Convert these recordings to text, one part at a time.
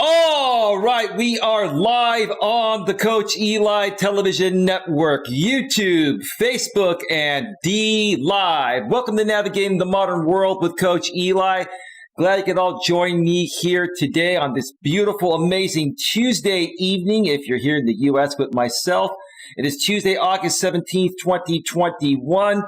All right, we are live on the Coach Eli Television Network, YouTube, Facebook, and D Live. Welcome to Navigating the Modern World with Coach Eli. Glad you can all join me here today on this beautiful, amazing Tuesday evening. If you're here in the U.S. with myself, it is Tuesday, August 17th, 2021.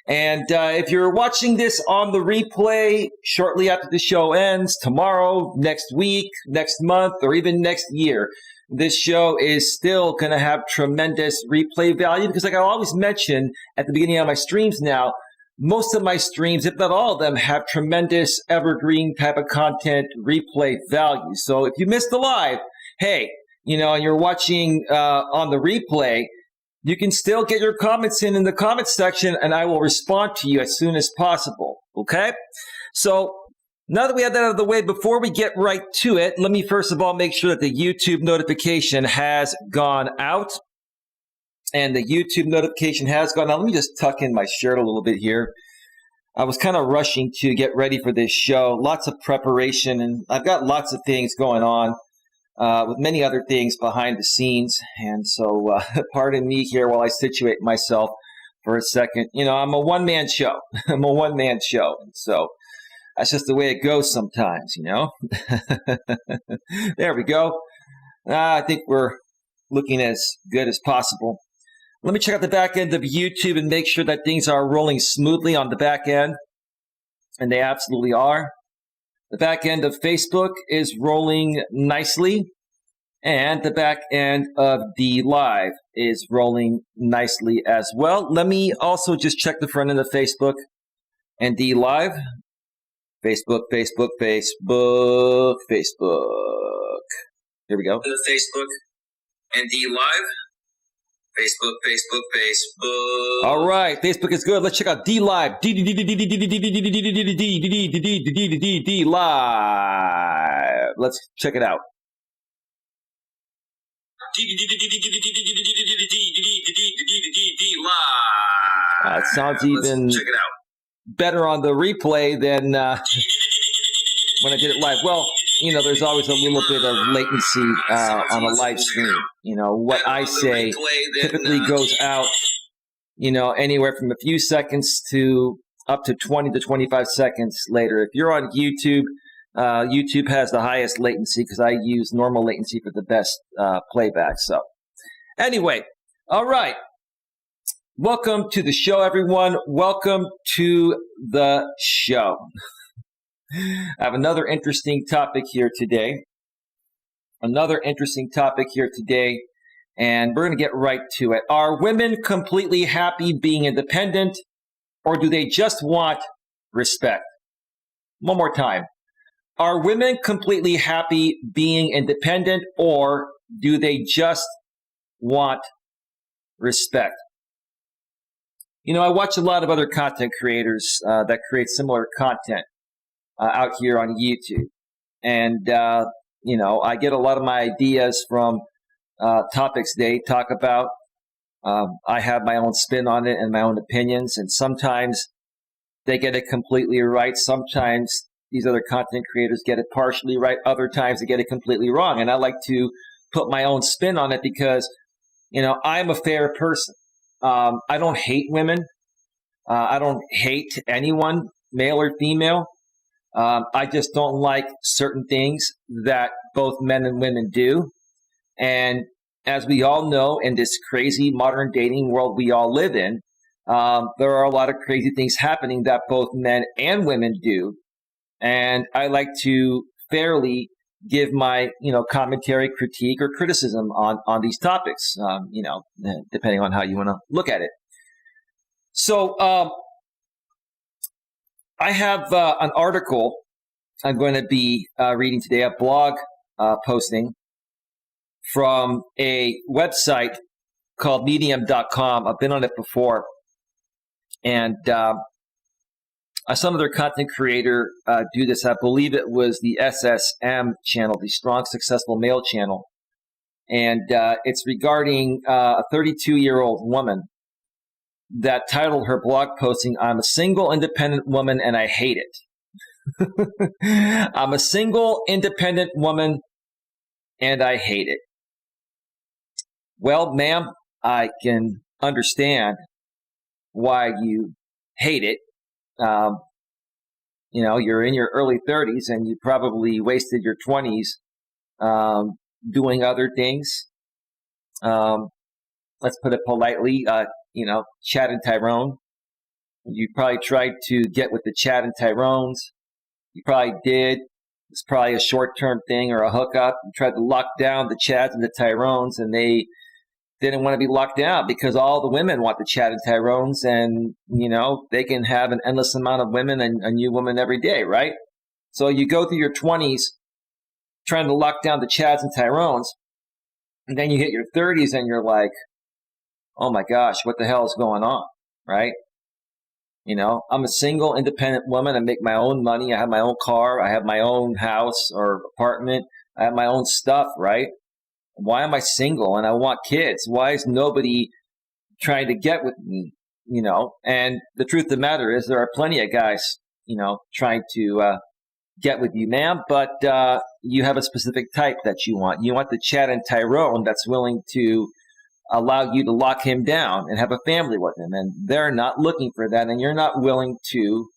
And if you're watching this on the replay shortly after the show ends, tomorrow, next week, next month, or even next year, this show is still going to have tremendous replay value because like I always mention at the beginning of my streams now, most of my streams, if not all of them, have tremendous evergreen type of content replay value. So if you missed the live, hey, and you're watching on the replay, you can still get your comments in the comments section, and I will respond to you as soon as possible, okay? So now that we have that out of the way, before we get right to it, let me first of all make sure that the YouTube notification has gone out. And the YouTube notification has gone out. Let me just tuck in my shirt a little bit here. I was kind of rushing to get ready for this show. Lots of preparation, and I've got lots of things going on. With many other things behind the scenes. And so pardon me here while I situate myself for a second. I'm a one-man show. I'm a one-man show. And so that's just the way it goes sometimes, There we go. I think we're looking as good as possible. Let me check out the back end of YouTube and make sure that things are rolling smoothly on the back end. And they absolutely are. The back end of Facebook is rolling nicely, and the back end of the Live is rolling nicely as well. Let me also just check the front end of Facebook and the Live. Facebook. Here we go. The Facebook and the Live. Facebook. All right, Facebook is good. Let's check out D Live. D Live. Let's check it out. It sounds even better on the replay than when I did it live. Well, there's always a little bit of latency on a live stream. What I say typically goes out, anywhere from a few seconds to up to 20 to 25 seconds later. If you're on YouTube, YouTube has the highest latency because I use normal latency for the best playback. So anyway, all right. Welcome to the show, everyone. Welcome to the show. I have another interesting topic here today. And we're going to get right to it. Are women completely happy being independent, or do they just want respect? One more time. Are women completely happy being independent, or do they just want respect? I watch a lot of other content creators that create similar content out here on YouTube. And, I get a lot of my ideas from topics they talk about. I have my own spin on it and my own opinions. And sometimes they get it completely right. Sometimes these other content creators get it partially right. Other times they get it completely wrong. And I like to put my own spin on it because, I'm a fair person. I don't hate women. I don't hate anyone, male or female. I just don't like certain things that both men and women do. And as we all know, in this crazy modern dating world we all live in, there are a lot of crazy things happening that both men and women do. And I like to fairly give my, commentary, critique, or criticism on these topics, depending on how you want to look at it. So I have an article I'm going to be reading today, a blog posting from a website called medium.com. I've been on it before. And some other content creator do this. I believe it was the SSM channel, the Strong Successful Male channel. And it's regarding a 32-year-old woman that titled her blog posting, "I'm a single independent woman and I hate it." I'm a single independent woman and I hate it. Well, ma'am, I can understand why you hate it. You're in your early 30s and you probably wasted your 20s doing other things. Let's put it politely, Chad and Tyrone. You probably tried to get with the Chad and Tyrones. You probably did. It's probably a short-term thing or a hookup. You tried to lock down the Chads and the Tyrones, and they didn't want to be locked down because all the women want the Chad and Tyrones, and, they can have an endless amount of women and a new woman every day, right? So you go through your 20s trying to lock down the Chads and Tyrones, and then you hit your 30s and you're like, oh my gosh, what the hell is going on, right? I'm a single, independent woman. I make my own money. I have my own car. I have my own house or apartment. I have my own stuff, right? Why am I single and I want kids? Why is nobody trying to get with me? And the truth of the matter is there are plenty of guys, trying to get with you, ma'am, but you have a specific type that you want. You want the Chad and Tyrone that's willing to allow you to lock him down and have a family with him. And they're not looking for that. And you're not willing to,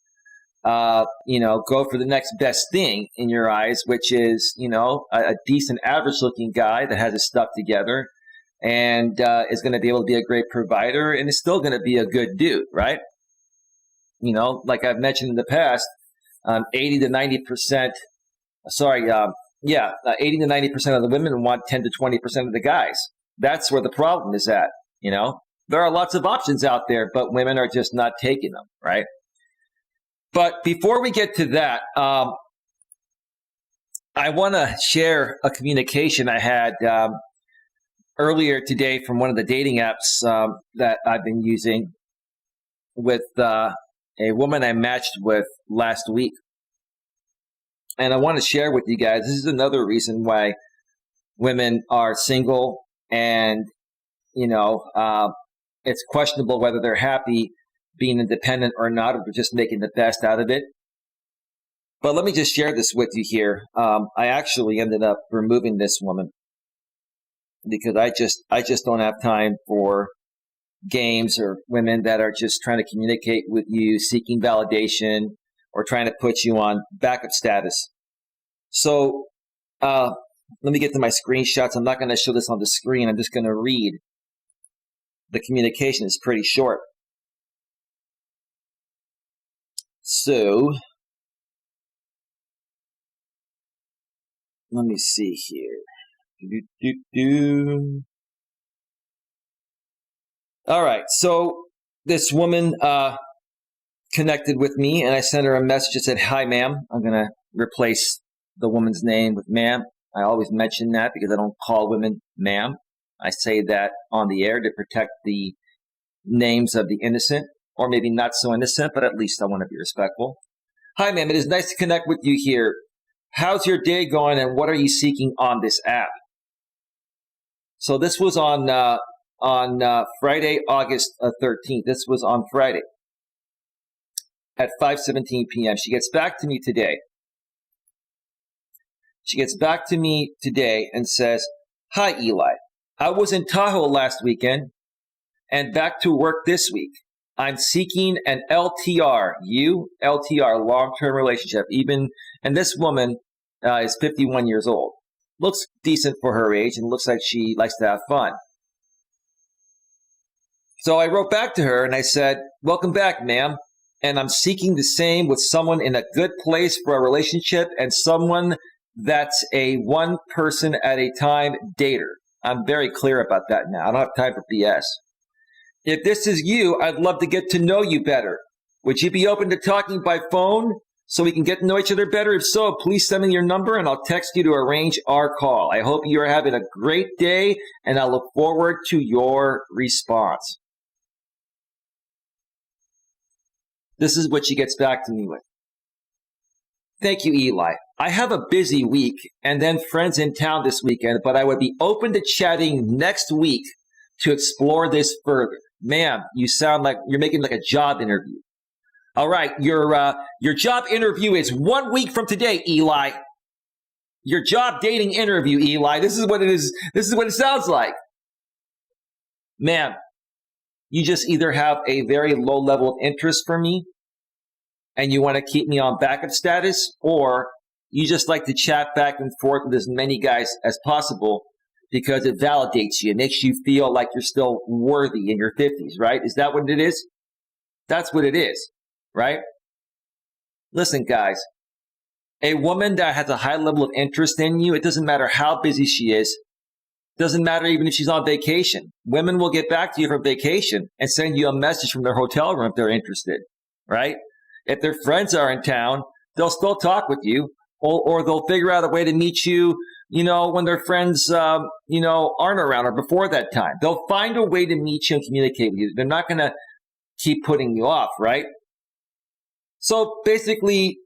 go for the next best thing in your eyes, which is, a decent average looking guy that has his stuff together and is going to be able to be a great provider and is still going to be a good dude, right? Like I've mentioned in the past, 80 to 90%, 80 to 90% of the women want 10 to 20% of the guys. That's where the problem is at, There are lots of options out there, but women are just not taking them, right? But before we get to that, I want to share a communication I had earlier today from one of the dating apps that I've been using with a woman I matched with last week. And I want to share with you guys, this is another reason why women are single. And, it's questionable whether they're happy being independent or not, or they're just making the best out of it. But let me just share this with you here. I actually ended up removing this woman because I just don't have time for games or women that are just trying to communicate with you, seeking validation, or trying to put you on backup status. So, let me get to my screenshots. I'm not going to show this on the screen. I'm just going to read. The communication is pretty short. So, let me see here. All right. So, this woman connected with me, and I sent her a message that said, "Hi, ma'am." I'm going to replace the woman's name with ma'am. I always mention that because I don't call women ma'am. I say that on the air to protect the names of the innocent, or maybe not so innocent, but at least I want to be respectful. Hi, ma'am. It is nice to connect with you here. How's your day going, and what are you seeking on this app? So this was on Friday, August 13th. This was on Friday at 5:17 p.m. She gets back to me today. She gets back to me today and says, "Hi, Eli. I was in Tahoe last weekend and back to work this week. I'm seeking an LTR, long-term relationship. And this woman is 51 years old. Looks decent for her age and looks like she likes to have fun." So I wrote back to her and I said, "Welcome back, ma'am. And I'm seeking the same with someone in a good place for a relationship and someone that's a one person at a time dater." I'm very clear about that now. I don't have time for BS. "If this is you, I'd love to get to know you better. Would you be open to talking by phone so we can get to know each other better? If so, please send me your number and I'll text you to arrange our call. I hope you are having a great day and I look forward to your response." This is what she gets back to me with. "Thank you, Eli. I have a busy week and then friends in town this weekend, but I would be open to chatting next week to explore this further." Ma'am, you sound like you're making like a job interview. All right, your job interview is 1 week from today, Eli. Your job dating interview, Eli. This is what it is. This is what it sounds like. Ma'am, you just either have a very low level of interest for me and you want to keep me on backup status, or you just like to chat back and forth with as many guys as possible because it validates you. It makes you feel like you're still worthy in your 50s, right? Is that what it is? That's what it is, right? Listen, guys, a woman that has a high level of interest in you, it doesn't matter how busy she is. Doesn't matter even if she's on vacation. Women will get back to you from vacation and send you a message from their hotel room if they're interested, right? If their friends are in town, they'll still talk with you, or they'll figure out a way to meet you, when their friends, aren't around or before that time. They'll find a way to meet you and communicate with you. They're not going to keep putting you off, right? So basically,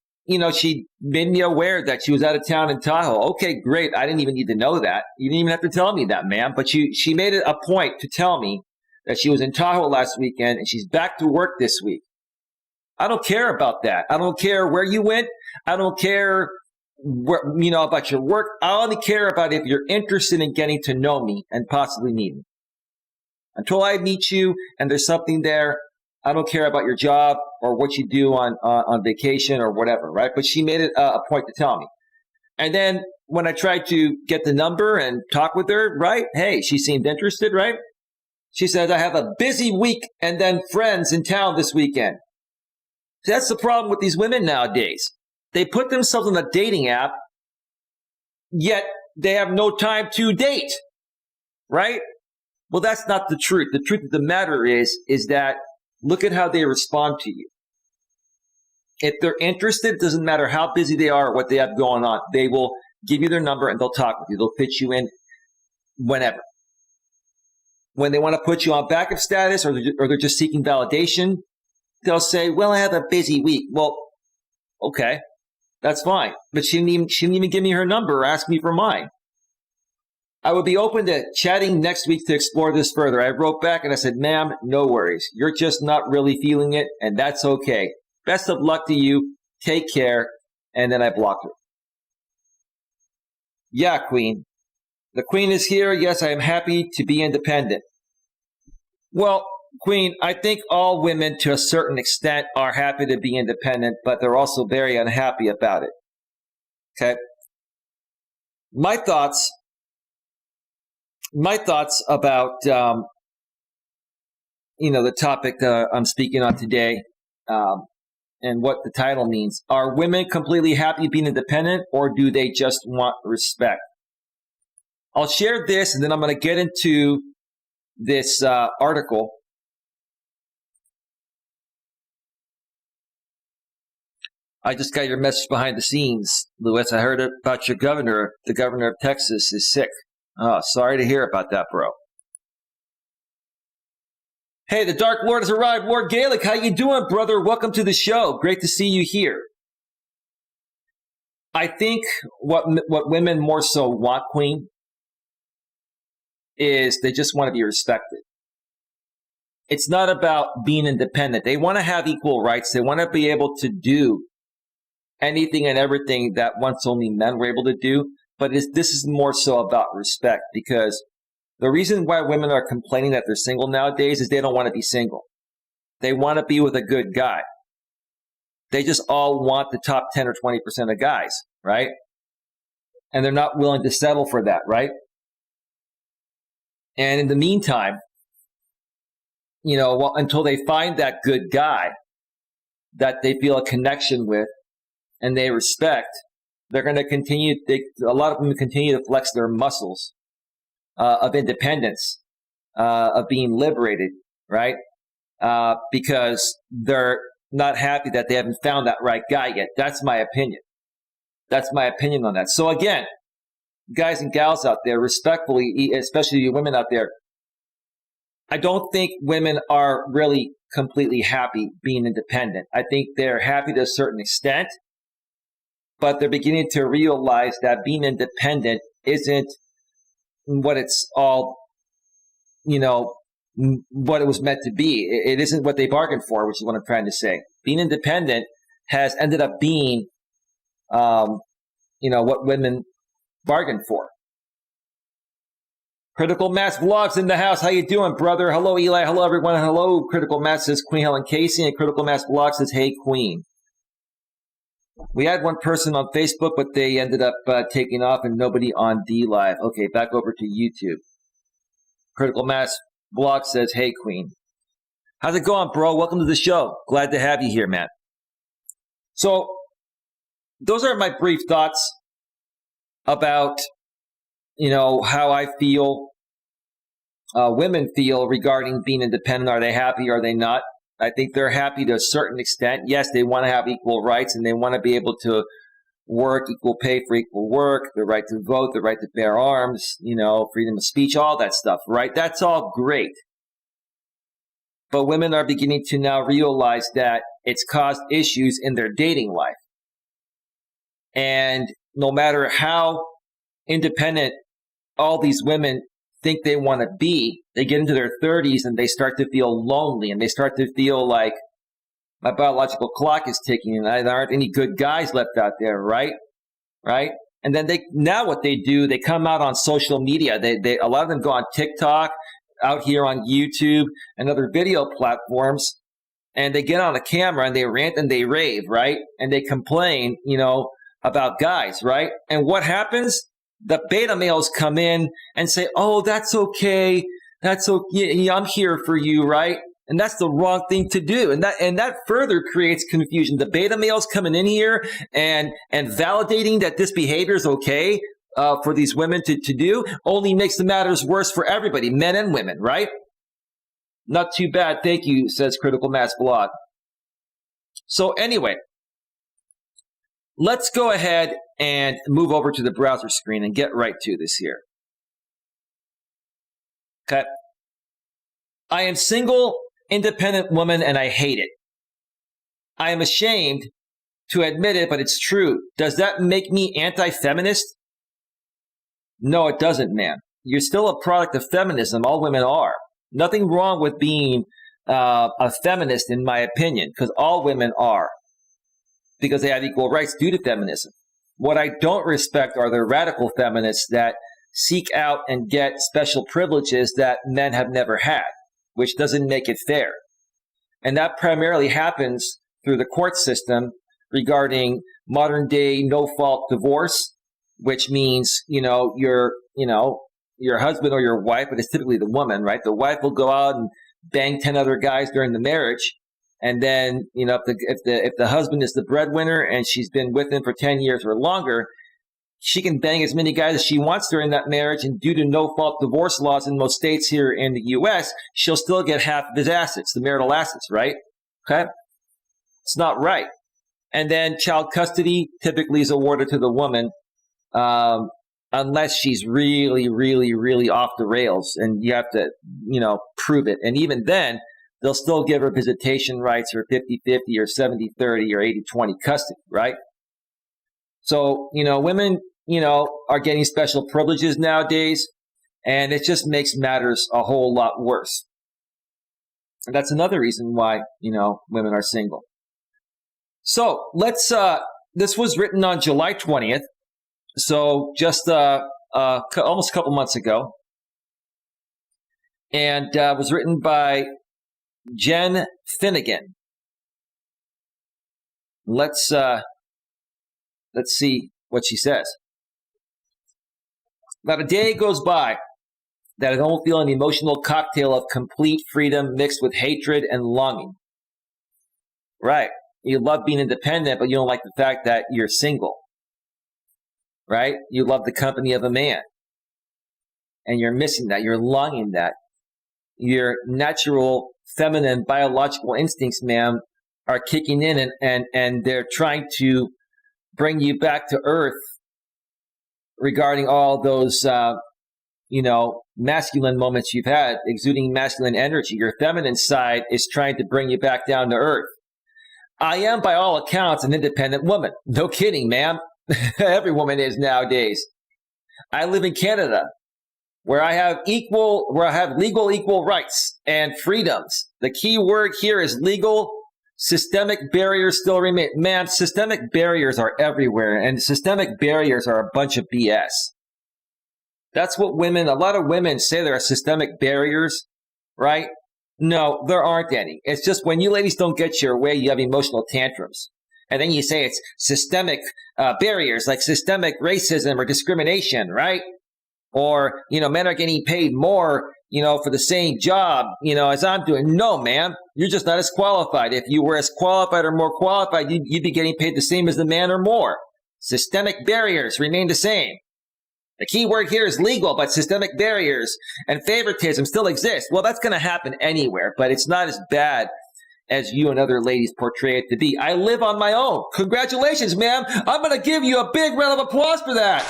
she made me aware that she was out of town in Tahoe. Okay, great. I didn't even need to know that. You didn't even have to tell me that, ma'am. But she made it a point to tell me that she was in Tahoe last weekend and she's back to work this week. I don't care about that. I don't care where you went. I don't care about your work. I only care about if you're interested in getting to know me and possibly meet me. Until I meet you and there's something there, I don't care about your job or what you do on vacation or whatever, right? But she made it a point to tell me. And then when I tried to get the number and talk with her, right? Hey, she seemed interested, right? She said, I have a busy week and then friends in town this weekend. See, that's the problem with these women nowadays. They put themselves on a dating app, yet they have no time to date, right? Well, that's not the truth. The truth of the matter is that look at how they respond to you. If they're interested, it doesn't matter how busy they are or what they have going on. They will give you their number and they'll talk with you. They'll fit you in whenever. When they want to put you on backup status or they're just seeking validation, they'll say, well, I have a busy week. Well, okay, that's fine. But she didn't even give me her number or ask me for mine. I would be open to chatting next week to explore this further. I wrote back and I said, ma'am, no worries. You're just not really feeling it, and that's okay. Best of luck to you. Take care. And then I blocked her. Yeah, Queen. The Queen is here. Yes, I am happy to be independent. Well, Queen, I think all women to a certain extent are happy to be independent, but they're also very unhappy about it. Okay? My thoughts about the topic I'm speaking on today, and what the title means. Are women completely happy being independent, or do they just want respect? I'll share this, and then I'm going to get into this article. I just got your message behind the scenes, Louis. I heard about your governor. The governor of Texas is sick. Oh, sorry to hear about that, bro. Hey, the Dark Lord has arrived. Lord Gaelic, how you doing, brother? Welcome to the show. Great to see you here. I think what women more so want, Queen, is they just want to be respected. It's not about being independent. They want to have equal rights. They want to be able to do anything and everything that once only men were able to do. But this is more so about respect, because the reason why women are complaining that they're single nowadays is they don't want to be single. They want to be with a good guy. They just all want the top 10 or 20% of guys, right? And they're not willing to settle for that, right? And in the meantime, until they find that good guy that they feel a connection with and they respect, they're going to continue. A lot of them continue to flex their muscles of independence, of being liberated, right? Because they're not happy that they haven't found that right guy yet. That's my opinion. That's my opinion on that. So again, guys and gals out there, respectfully, especially you women out there, I don't think women are really completely happy being independent. I think they're happy to a certain extent, but they're beginning to realize that being independent isn't what it's all, what it was meant to be. It isn't what they bargained for, which is what I'm trying to say. Being independent has ended up being, what women bargained for. Critical Mass Vlogs in the house. How you doing, brother? Hello, Eli. Hello, everyone. Hello, Critical Mass says Queen Helen Casey, and Critical Mass Vlog says, hey, Queen. We had one person on Facebook, but they ended up taking off, and nobody on D Live. Okay, back over to YouTube. Critical Mass Vlog says, hey, Queen. How's it going, bro? Welcome to the show. Glad to have you here, man. So, those are my brief thoughts about, how I feel, women feel regarding being independent. Are they happy? Are they not? I think they're happy to a certain extent. Yes, they want to have equal rights and they want to be able to work, equal pay for equal work, the right to vote, the right to bear arms, freedom of speech, all that stuff, right? That's all great. But women are beginning to now realize that it's caused issues in their dating life. And no matter how independent all these women think they want to be, they get into their 30s and they start to feel lonely and they start to feel like my biological clock is ticking and there aren't any good guys left out there, right? Right? And then what they do, they come out on social media. A lot of them go on TikTok, out here on YouTube and other video platforms, and they get on a camera and they rant and they rave, right? And they complain, about guys, right? And what happens? The beta males come in and say, oh, that's okay. That's okay. Yeah, I'm here for you, right? And that's the wrong thing to do. And that further creates confusion. The beta males coming in here and validating that this behavior is okay for these women to do only makes the matters worse for everybody, men and women, right? Not too bad. Thank you, says Critical Mass Blog. So anyway, let's go ahead and move over to the browser screen and get right to this here. Okay. I am single, independent woman, and I hate it. I am ashamed to admit it, but it's true. Does that make me anti-feminist? No, it doesn't, man. You're still a product of feminism. All women are. Nothing wrong with being a feminist, in my opinion, because all women are, because they have equal rights due to feminism. What I don't respect are the radical feminists that seek out and get special privileges that men have never had, which doesn't make it fair. And that primarily happens through the court system regarding modern day no-fault divorce, which means, your husband or your wife, but it's typically the woman, right? The wife will go out and bang 10 other guys during the marriage. And then, if the husband is the breadwinner and she's been with him for 10 years or longer, she can bang as many guys as she wants during that marriage. And due to no-fault divorce laws in most states here in the U.S., she'll still get half of his assets, the marital assets, right? Okay? It's not right. And then child custody typically is awarded to the woman, unless she's really, really, really off the rails. And you have to, prove it. And even then, they'll still give her visitation rights or 50-50 or 70-30 or 80-20 custody, right? So, women, are getting special privileges nowadays, and it just makes matters a whole lot worse. And that's another reason why, women are single. So let's, this was written on July 20th. So just almost a couple months ago. And was written by Jen Finnegan. Let's see what she says. Not a day goes by that I don't feel an emotional cocktail of complete freedom mixed with hatred and longing. Right. You love being independent, but you don't like the fact that you're single. Right? You love the company of a man. And you're missing that. You're longing that. Your natural feminine biological instincts, ma'am, are kicking in and they're trying to bring you back to earth regarding all those, masculine moments you've had, exuding masculine energy. Your feminine side is trying to bring you back down to earth. I am, by all accounts, an independent woman. No kidding, ma'am. Every woman is nowadays. I live in Canada, where I have legal equal rights and freedoms. The key word here is legal. Systemic barriers still remain. Man, systemic barriers are everywhere, and systemic barriers are a bunch of BS. That's what a lot of women say there are systemic barriers, right? No, there aren't any. It's just when you ladies don't get your way, you have emotional tantrums. And then you say it's systemic barriers like systemic racism or discrimination, right? Or, men are getting paid more, for the same job, as I'm doing. No, ma'am, you're just not as qualified. If you were as qualified or more qualified, you'd be getting paid the same as the man or more. Systemic barriers remain the same. The key word here is legal, but systemic barriers and favoritism still exist. Well, that's going to happen anywhere, but it's not as bad as you and other ladies portray it to be. I live on my own. Congratulations, ma'am. I'm going to give you a big round of applause for that.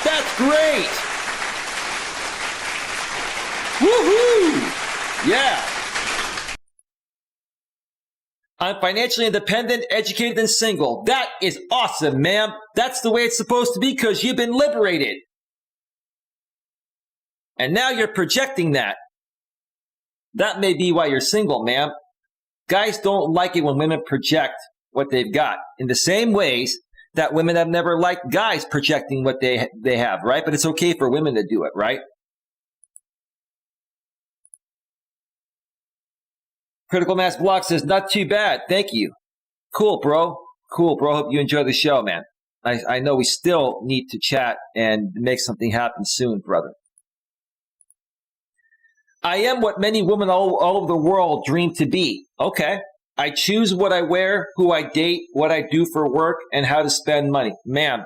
That's great. Woohoo! Yeah. I'm financially independent, educated, and single. That is awesome, ma'am. That's the way it's supposed to be because you've been liberated. And now you're projecting that. That may be why you're single, ma'am. Guys don't like it when women project what they've got in the same ways that women have never liked guys projecting what they have, right? But it's okay for women to do it, right? Critical Mass Block says, not too bad. Thank you. Cool, bro. Hope you enjoy the show, man. I know we still need to chat and make something happen soon, brother. I am what many women all over the world dream to be. Okay. I choose what I wear, who I date, what I do for work, and how to spend money. Ma'am,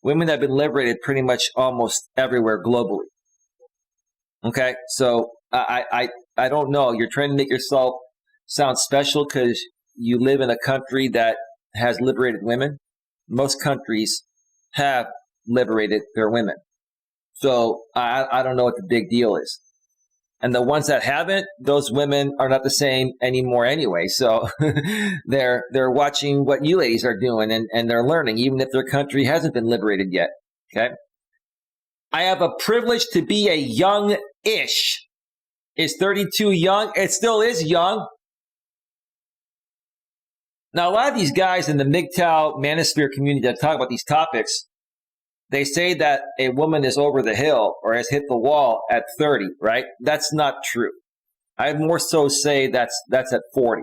women have been liberated pretty much almost everywhere globally. Okay. So I don't know. You're trying to make yourself sound special because you live in a country that has liberated women. Most countries have liberated their women. So I don't know what the big deal is. And the ones that haven't, those women are not the same anymore anyway. So they're watching what you ladies are doing and they're learning, even if their country hasn't been liberated yet. Okay. I have a privilege to be a young-ish. Is 32 young? It still is young. Now, a lot of these guys in the MGTOW manosphere community that talk about these topics, they say that a woman is over the hill or has hit the wall at 30, right? That's not true. I'd more so say that's at 40.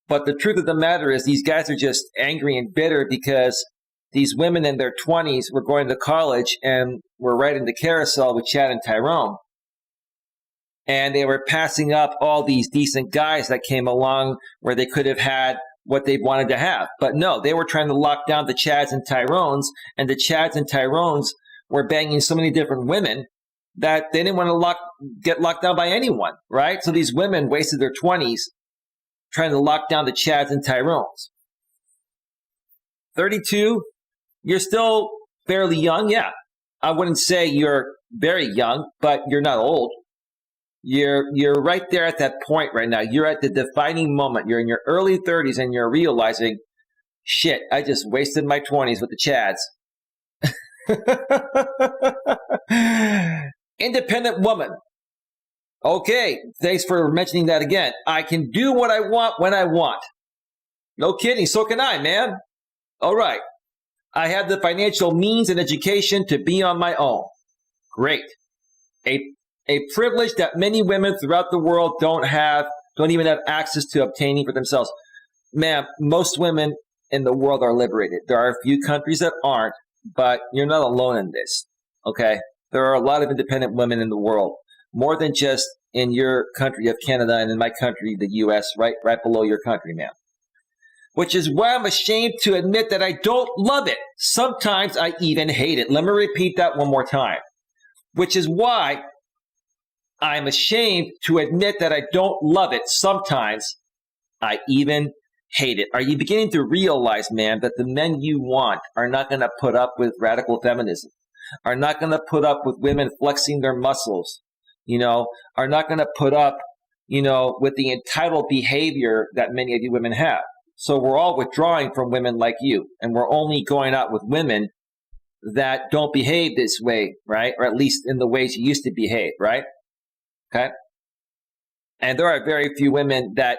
But the truth of the matter is these guys are just angry and bitter because these women in their 20s were going to college and were riding the carousel with Chad and Tyrone. And they were passing up all these decent guys that came along where they could have had what they wanted to have. But no, they were trying to lock down the Chads and Tyrones, and the Chads and Tyrones were banging so many different women that they didn't want to get locked down by anyone, right? So these women wasted their 20s trying to lock down the Chads and Tyrones. 32, you're still fairly young, yeah. I wouldn't say you're very young, but you're not old. You're right there at that point right now. You're at the defining moment. You're in your early 30s and you're realizing, shit, I just wasted my 20s with the Chads. Independent woman. Okay, thanks for mentioning that again. I can do what I want when I want. No kidding, so can I, man. All right. I have the financial means and education to be on my own. Great. A privilege that many women throughout the world don't even have access to obtaining for themselves. Ma'am, most women in the world are liberated. There are a few countries that aren't, but you're not alone in this, okay? There are a lot of independent women in the world, more than just in your country of Canada and in my country, the U.S., right below your country, ma'am. Which is why I'm ashamed to admit that I don't love it. Sometimes I even hate it. Let me repeat that one more time. Which is why I'm ashamed to admit that I don't love it. Sometimes I even hate it. Are you beginning to realize, man, that the men you want are not going to put up with radical feminism, are not going to put up with women flexing their muscles, are not going to put up, with the entitled behavior that many of you women have. So we're all withdrawing from women like you, and we're only going out with women that don't behave this way, right? Or at least in the ways you used to behave, right? Okay. And there are very few women that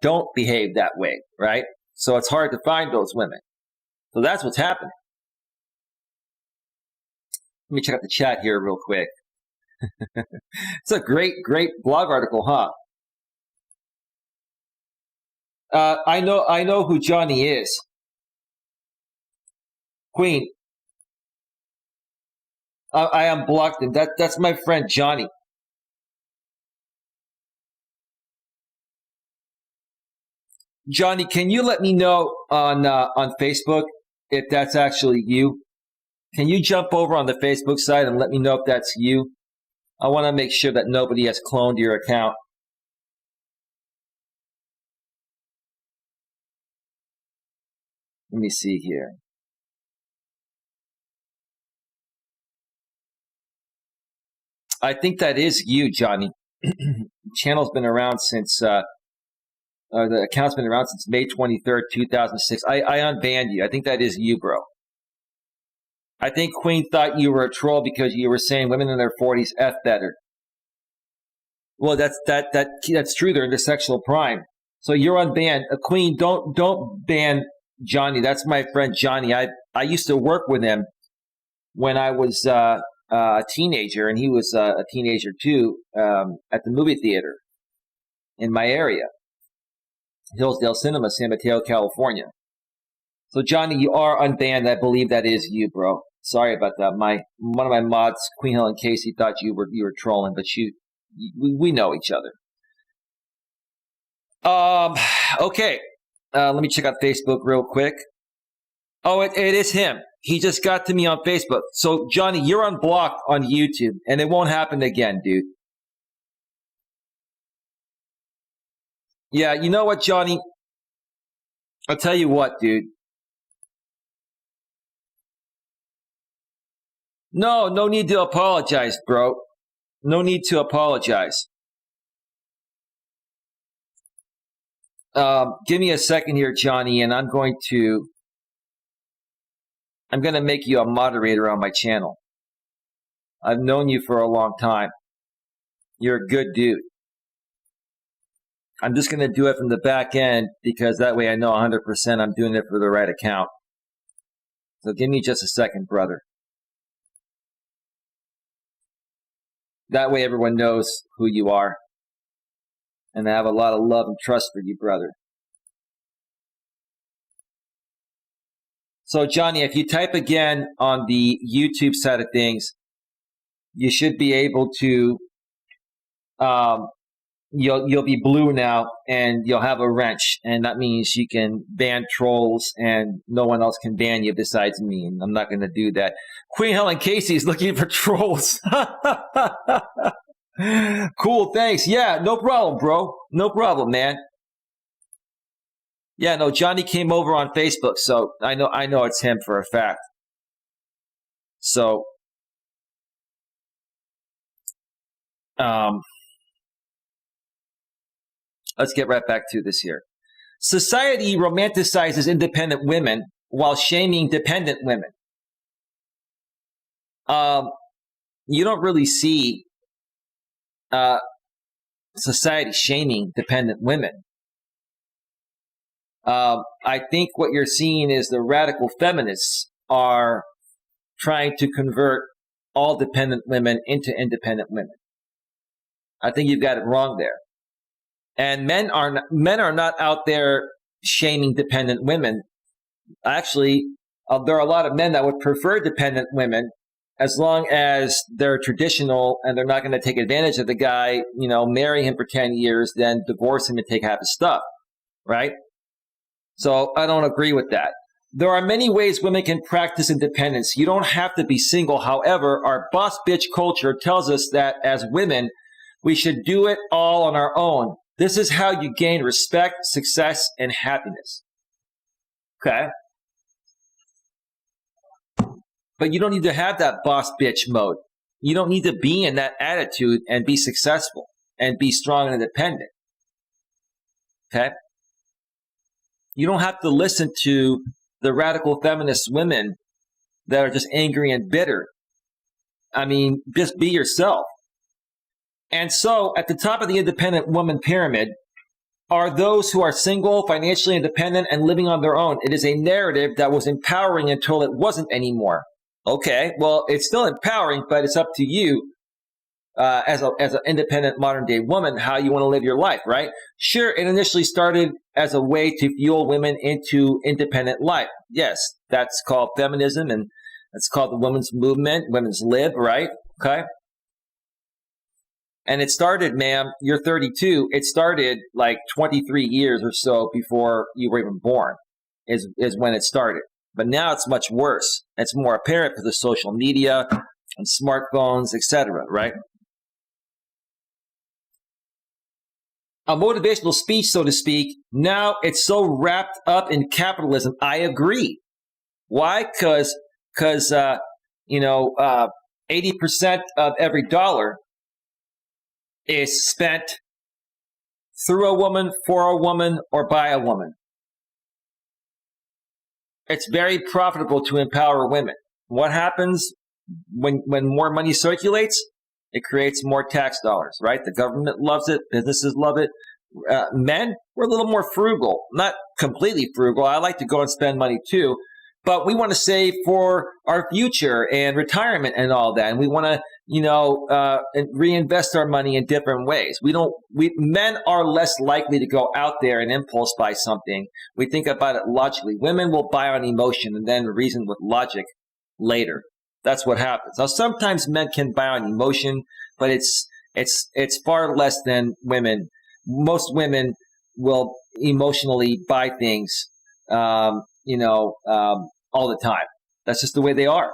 don't behave that way, right? So it's hard to find those women. So that's what's happening. Let me check out the chat here real quick. It's a great blog article, huh? I know who Johnny is. Queen. I unblocked him. That's my friend Johnny. Johnny, can you let me know on Facebook if that's actually you? Can you jump over on the Facebook side and let me know if that's you? I want to make sure that nobody has cloned your account. Let me see here. I think that is you, Johnny. The channel's been around since, the account's been around since May 23rd, 2006. I unbanned you. I think that is you, bro. I think Queen thought you were a troll because you were saying women in their 40s F better. Well, that's true. They're in their sexual prime. So you're unbanned. Queen, don't ban Johnny. That's my friend Johnny. I used to work with him when I was a teenager, and he was a teenager too, at the movie theater in my area, Hillsdale Cinema, San Mateo, California. So Johnny, you are unbanned. I believe that is you, bro. Sorry about that. One of my mods, Queen Helen Casey, thought you were trolling, but we know each other. Okay. Let me check out Facebook real quick. Oh, it is him. He just got to me on Facebook. So Johnny, you're unblocked on YouTube, and it won't happen again, dude. Yeah, you know what, Johnny? I'll tell you what, dude. No need to apologize, bro. No need to apologize. Give me a second here, Johnny, and I'm going to make you a moderator on my channel. I've known you for a long time. You're a good dude. I'm just going to do it from the back end because that way I know 100% I'm doing it for the right account. So give me just a second, brother. That way everyone knows who you are. And I have a lot of love and trust for you, brother. So Johnny, if you type again on the YouTube side of things, you should be able to, you'll be blue now, and you'll have a wrench, and that means you can ban trolls, and no one else can ban you besides me, and I'm not going to do that. Queen Helen Casey is looking for trolls. Cool, thanks. Yeah, no problem, bro. No problem, man. Yeah, no, Johnny came over on Facebook, so I know it's him for a fact. So, let's get right back to this here. Society romanticizes independent women while shaming dependent women. You don't really see society shaming dependent women. I think what you're seeing is the radical feminists are trying to convert all dependent women into independent women. I think you've got it wrong there. And men are not out there shaming dependent women. Actually, there are a lot of men that would prefer dependent women as long as they're traditional and they're not going to take advantage of the guy, marry him for 10 years, then divorce him and take half his stuff, right? So I don't agree with that. There are many ways women can practice independence. You don't have to be single. However, our boss bitch culture tells us that as women, we should do it all on our own. This is how you gain respect, success, and happiness. Okay? But you don't need to have that boss bitch mode. You don't need to be in that attitude and be successful and be strong and independent. Okay? You don't have to listen to the radical feminist women that are just angry and bitter. I mean, just be yourself. And so at the top of the independent woman pyramid are those who are single, financially independent, and living on their own. It is a narrative that was empowering until it wasn't anymore. Okay, well, it's still empowering, but it's up to you as an independent modern day woman how you want to live your life, right? Sure, it initially started as a way to fuel women into independent life. Yes, that's called feminism, and that's called the women's movement, women's lib, right? Okay. And it started, ma'am, you're 32. It started like 23 years or so before you were even born is when it started. But now it's much worse. It's more apparent for the social media and smartphones, etc., right? A motivational speech, so to speak, now it's so wrapped up in capitalism. I agree. Why? Because 80% of every dollar is spent through a woman, for a woman, or by a woman. It's very profitable to empower women. What happens when more money circulates? It creates more tax dollars, right? The government loves it. Businesses love it. Men, we're a little more frugal. Not completely frugal. I like to go and spend money too. But we want to save for our future and retirement and all that. And we want to, reinvest our money in different ways. Men are less likely to go out there and impulse buy something. We think about it logically. Women will buy on emotion and then reason with logic later. That's what happens. Now, sometimes men can buy on emotion, but it's far less than women. Most women will emotionally buy things, all the time. That's just the way they are.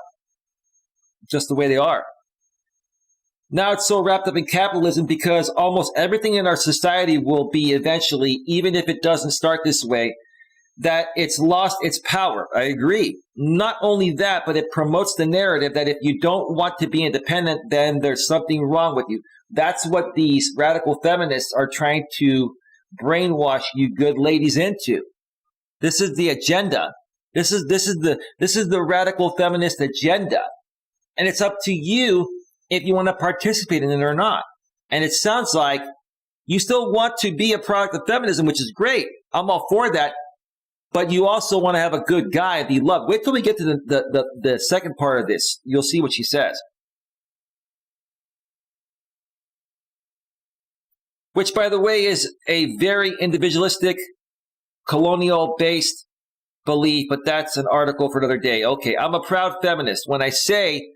Just the way they are. Now it's so wrapped up in capitalism because almost everything in our society will be eventually, even if it doesn't start this way, that it's lost its power. I agree. Not only that, but it promotes the narrative that if you don't want to be independent, then there's something wrong with you. That's what these radical feminists are trying to brainwash you good ladies into. This is the agenda. This is the radical feminist agenda. And it's up to you if you want to participate in it or not. And it sounds like you still want to be a product of feminism, which is great. I'm all for that. But you also want to have a good guy, be loved. Wait till we get to the second part of this. You'll see what she says. Which, by the way, is a very individualistic, colonial-based belief, but that's an article for another day. Okay, I'm a proud feminist. When I say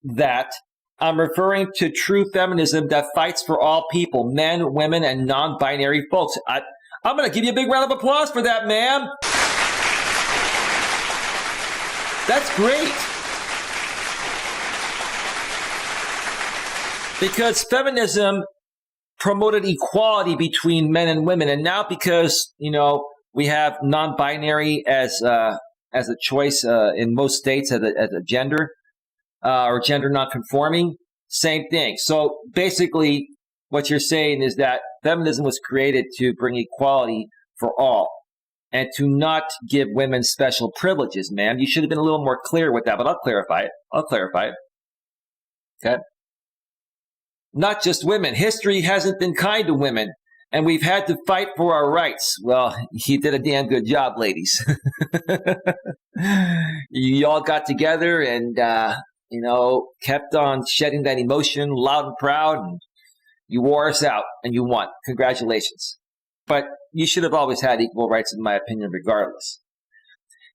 that, I'm referring to true feminism that fights for all people, men, women, and non-binary folks. I'm going to give you a big round of applause for that, ma'am. That's great. Because feminism promoted equality between men and women. And now because, we have non-binary as a choice in most states as a gender, or gender non-conforming, same thing. So basically, what you're saying is that feminism was created to bring equality for all and to not give women special privileges, ma'am. You should have been a little more clear with that, but I'll clarify it. Okay? Not just women. History hasn't been kind to women, and we've had to fight for our rights. Well, you did a damn good job, ladies. You all got together and, kept on shedding that emotion loud and proud, and you wore us out, and you won. Congratulations. But you should have always had equal rights, in my opinion, regardless.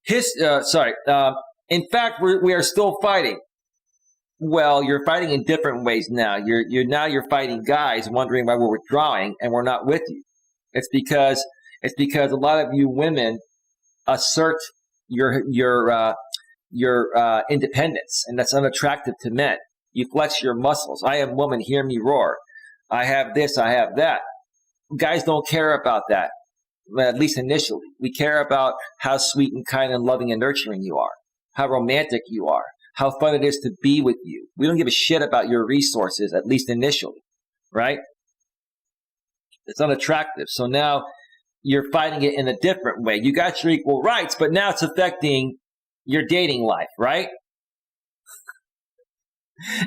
In fact, we are still fighting. Well, you're fighting in different ways now. You're fighting guys wondering why we're withdrawing and we're not with you. It's because a lot of you women assert your independence, and that's unattractive to men. You flex your muscles. I am woman, hear me roar. I have this, I have that. Guys don't care about that, at least initially. We care about how sweet and kind and loving and nurturing you are, how romantic you are, how fun it is to be with you. We don't give a shit about your resources, at least initially, right? It's unattractive. So now you're fighting it in a different way. You got your equal rights, but now it's affecting your dating life, right?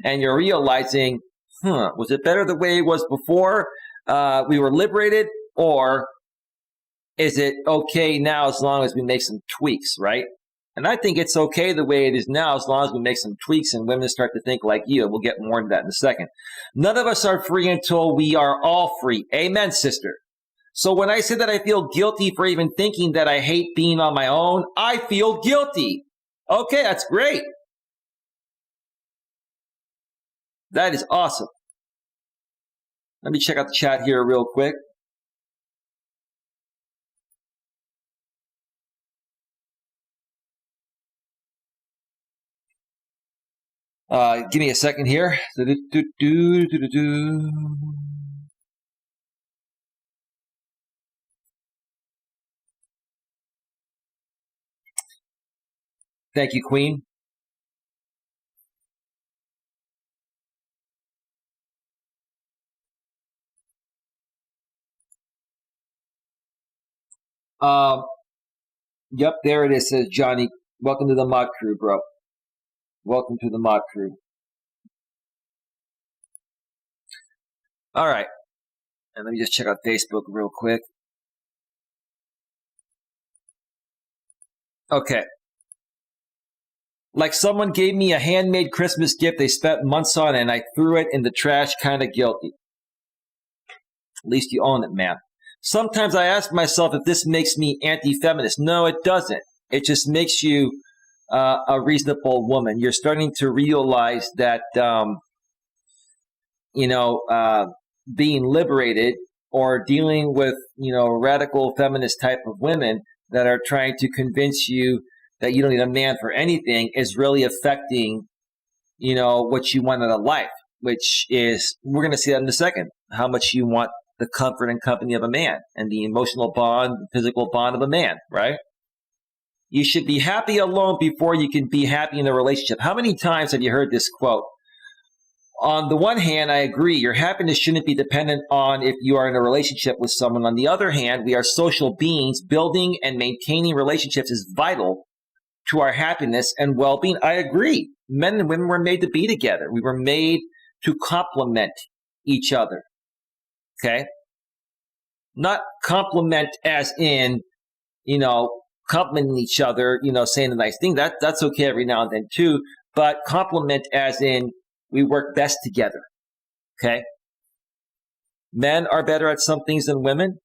And you're realizing, was it better the way it was before we were liberated, or is it okay now as long as we make some tweaks, right? And I think it's okay the way it is now, as long as we make some tweaks and women start to think like you. We'll get more into that in a second. None of us are free until we are all free. Amen, sister. So when I say that I feel guilty for even thinking that I hate being on my own, I feel guilty. Okay, that's great. That is awesome. Let me check out the chat here real quick. Give me a second here. Thank you, Queen. Yep, there it is, says Johnny. Welcome to the mod crew, bro. Welcome to the mod crew. All right. And let me just check out Facebook real quick. Okay. Like someone gave me a handmade Christmas gift they spent months on and I threw it in the trash, kind of guilty. At least you own it, man. Sometimes I ask myself if this makes me anti-feminist. No, it doesn't. It just makes you a reasonable woman. You're starting to realize that, being liberated or dealing with, radical feminist type of women that are trying to convince you that you don't need a man for anything is really affecting, what you want out of life, which is, we're going to see that in a second, how much you want the comfort and company of a man and the emotional bond, physical bond of a man, right? You should be happy alone before you can be happy in a relationship. How many times have you heard this quote? On the one hand, I agree. Your happiness shouldn't be dependent on if you are in a relationship with someone. On the other hand, we are social beings. Building and maintaining relationships is vital to our happiness and well-being. I agree. Men and women were made to be together. We were made to complement each other. Okay? Not complement as in, complimenting each other, saying a nice thing. That's okay every now and then too. But complement as in we work best together. Okay? Men are better at some things than women,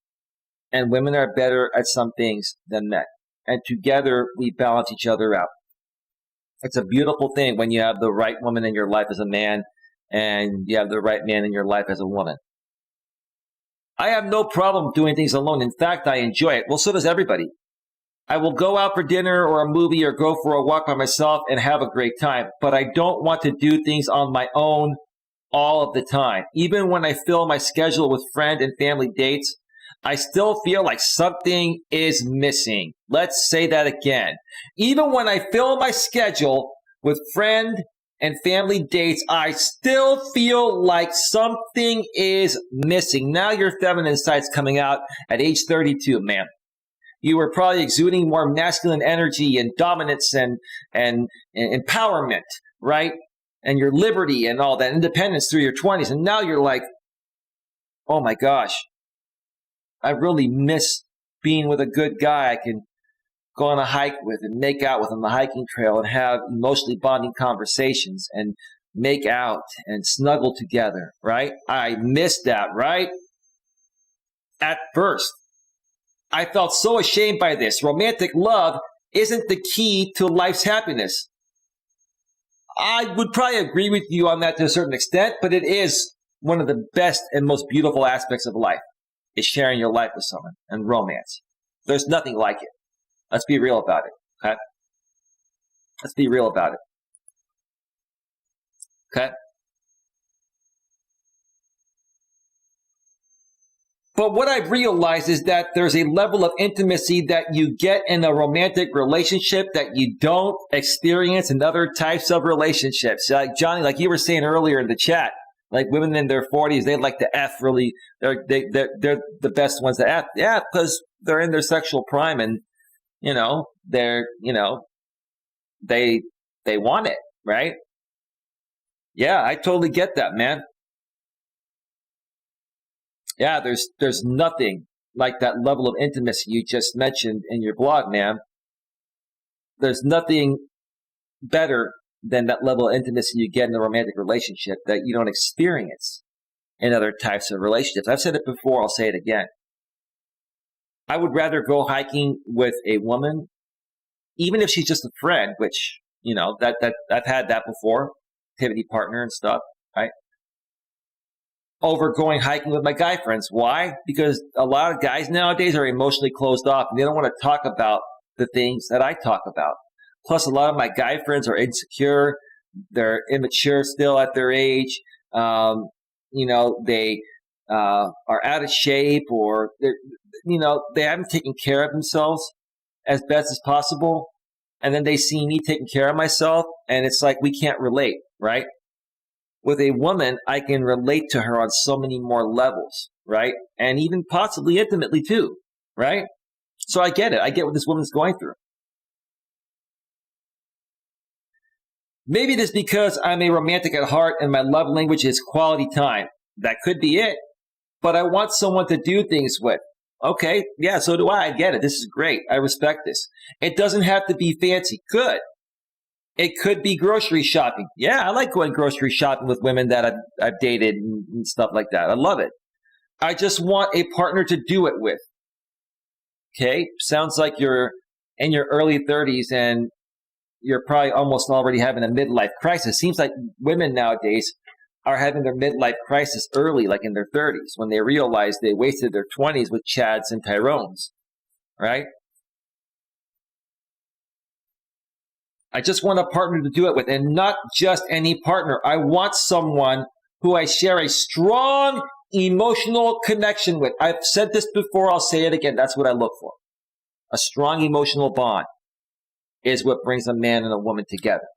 and women are better at some things than men. And together we balance each other out. It's a beautiful thing when you have the right woman in your life as a man and you have the right man in your life as a woman. I have no problem doing things alone. In fact, I enjoy it. Well, so does everybody. I will go out for dinner or a movie or go for a walk by myself and have a great time. But I don't want to do things on my own all of the time. Even when I fill my schedule with friend and family dates, I still feel like something is missing. Let's say that again. Even when I fill my schedule with friend and family dates, I still feel like something is missing. Now your feminine side's coming out at age 32, man. You were probably exuding more masculine energy and dominance and empowerment, right? And your liberty and all that independence through your 20s. And now you're like, oh my gosh, I really miss being with a good guy I can go on a hike with and make out with on the hiking trail and have emotionally bonding conversations and make out and snuggle together, right? I miss that, right? At first, I felt so ashamed by this. Romantic love isn't the key to life's happiness. I would probably agree with you on that to a certain extent, but it is one of the best and most beautiful aspects of life, is sharing your life with someone and romance. There's nothing like it. Let's be real about it, okay? Let's be real about it, okay? But what I've realized is that there's a level of intimacy that you get in a romantic relationship that you don't experience in other types of relationships. Like Johnny, like you were saying earlier in the chat, like women in their 40s, they like to F really. They're the best ones to F. Yeah, because they're in their sexual prime and, they want it, right? Yeah, I totally get that, man. Yeah, there's nothing like that level of intimacy you just mentioned in your blog, man. there's nothing better than that level of intimacy you get in a romantic relationship that you don't experience in other types of relationships. I've said it before, I'll say it again. I would rather go hiking with a woman, even if she's just a friend, which, that I've had that before, activity partner and stuff, right? Over going hiking with my guy friends. Why? Because a lot of guys nowadays are emotionally closed off and they don't want to talk about the things that I talk about. Plus, a lot of my guy friends are insecure. They're immature still at their age. They are out of shape, or they haven't taken care of themselves as best as possible. And then they see me taking care of myself, and it's like we can't relate, right? With a woman, I can relate to her on so many more levels, right? And even possibly intimately too, right? So I get it. I get what this woman's going through. Maybe it is because I'm a romantic at heart and my love language is quality time. That could be it. But I want someone to do things with. Okay, yeah, so do I. I get it. This is great. I respect this. It doesn't have to be fancy. Good. It could be grocery shopping. Yeah, I like going grocery shopping with women that I've dated and stuff like that. I love it. I just want a partner to do it with. Okay, sounds like you're in your early 30s and you're probably almost already having a midlife crisis. Seems like women nowadays are having their midlife crisis early, like in their 30s, when they realize they wasted their 20s with Chads and Tyrones, right? I just want a partner to do it with, and not just any partner. I want someone who I share a strong emotional connection with. I've said this before, I'll say it again. That's what I look for. A strong emotional bond is what brings a man and a woman together.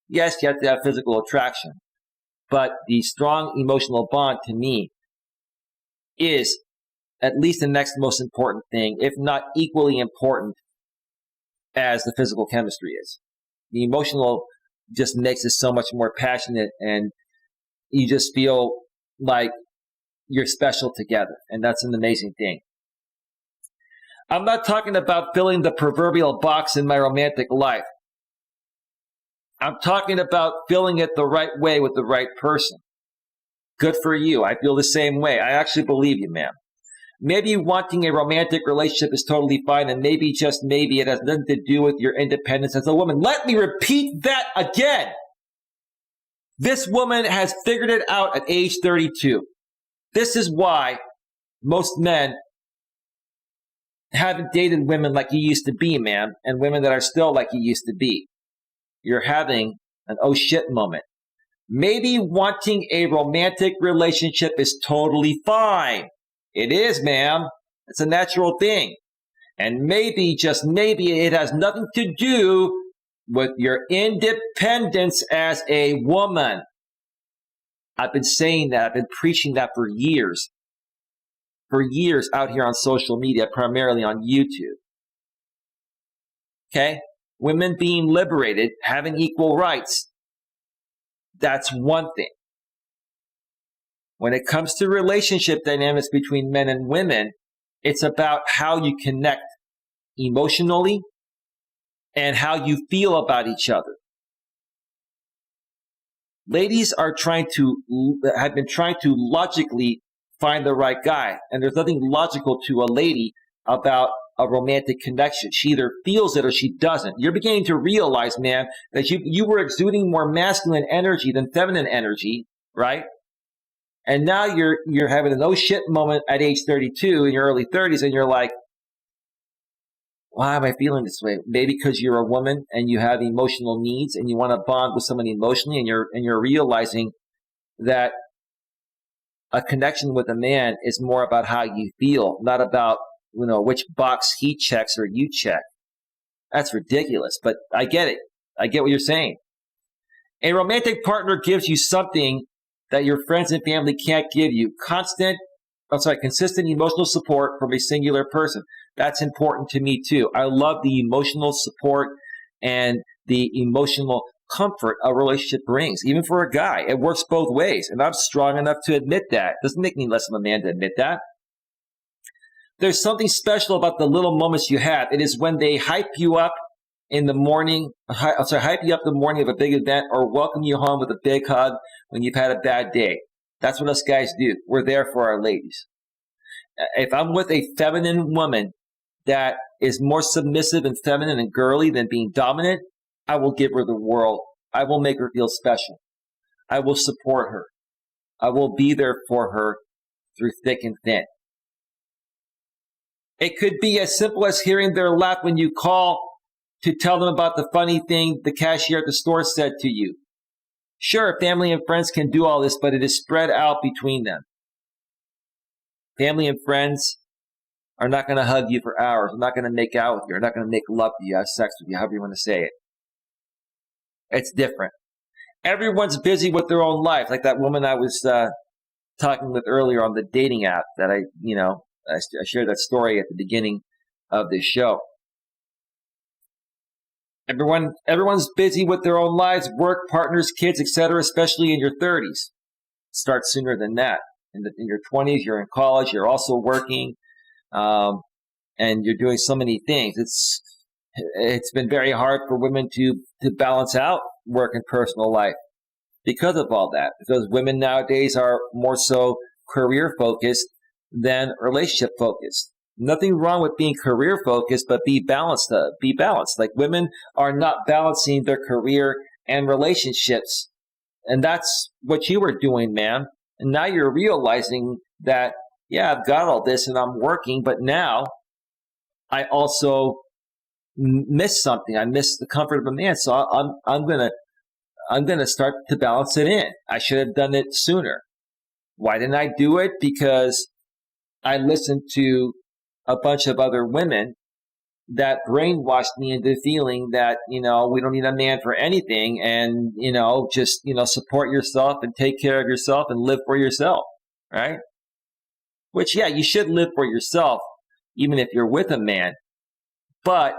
Yes, you have to have physical attraction, but the strong emotional bond to me is at least the next most important thing, if not equally important as the physical chemistry is. The emotional just makes it so much more passionate, and you just feel like you're special together, and that's an amazing thing. I'm not talking about filling the proverbial box in my romantic life. I'm talking about filling it the right way with the right person. Good for you. I feel the same way. I actually believe you, man. Maybe wanting a romantic relationship is totally fine, and maybe, just maybe, it has nothing to do with your independence as a woman. Let me repeat that again. This woman has figured it out at age 32. This is why most men haven't dated women like you used to be, man, and women that are still like you used to be. You're having an oh shit moment. Maybe wanting a romantic relationship is totally fine. It is, ma'am. It's a natural thing. And maybe, just maybe, it has nothing to do with your independence as a woman. I've been saying that. I've been preaching that for years. For years out here on social media, primarily on YouTube. Okay? Women being liberated, having equal rights. That's one thing. When it comes to relationship dynamics between men and women, it's about how you connect emotionally and how you feel about each other. Ladies have been trying to logically find the right guy, and there's nothing logical to a lady about a romantic connection. She either feels it or she doesn't. You're beginning to realize, man, that you were exuding more masculine energy than feminine energy, right? And now you're having an oh shit moment at age 32 in your early 30s, and you're like, why am I feeling this way? Maybe because you're a woman and you have emotional needs and you want to bond with someone emotionally, and you're realizing that a connection with a man is more about how you feel, not about which box he checks or you check. That's ridiculous, but I get it. I get what you're saying. A romantic partner gives you something that your friends and family can't give you. Consistent emotional support from a singular person. That's important to me too. I love the emotional support and the emotional comfort a relationship brings, even for a guy. It works both ways, and I'm strong enough to admit that. Doesn't make me less of a man to admit that. There's something special about the little moments you have. It is when they hype you up in the morning, hype you up the morning of a big event, or welcome you home with a big hug when you've had a bad day. That's what us guys do. We're there for our ladies. If I'm with a feminine woman that is more submissive and feminine and girly than being dominant, I will give her the world. I will make her feel special. I will support her. I will be there for her through thick and thin. It could be as simple as hearing their laugh when you call to tell them about the funny thing the cashier at the store said to you. Sure, family and friends can do all this, but it is spread out between them. Family and friends are not going to hug you for hours. They're not going to make out with you. They're not going to make love to you, have sex with you, however you want to say it. It's different. Everyone's busy with their own life. Like that woman I was talking with earlier on the dating app that I shared that story at the beginning of this show. Everyone's busy with their own lives, work, partners, kids, etc., especially in your 30s. Start sooner than that. In your 20s, you're in college, you're also working, and you're doing so many things. It's been very hard for women to balance out work and personal life because of all that. Because women nowadays are more so career focused than relationship focused. Nothing wrong with being career focused, but be balanced. Like women are not balancing their career and relationships. And that's what you were doing, man. And now you're realizing that, yeah, I've got all this and I'm working, but now I also miss something. I miss the comfort of a man. So I'm gonna start to balance it in. I should have done it sooner. Why didn't I do it? Because I listened to a bunch of other women that brainwashed me into feeling that, we don't need a man for anything, and, just, support yourself and take care of yourself and live for yourself, right? Which, yeah, you should live for yourself, even if you're with a man. But,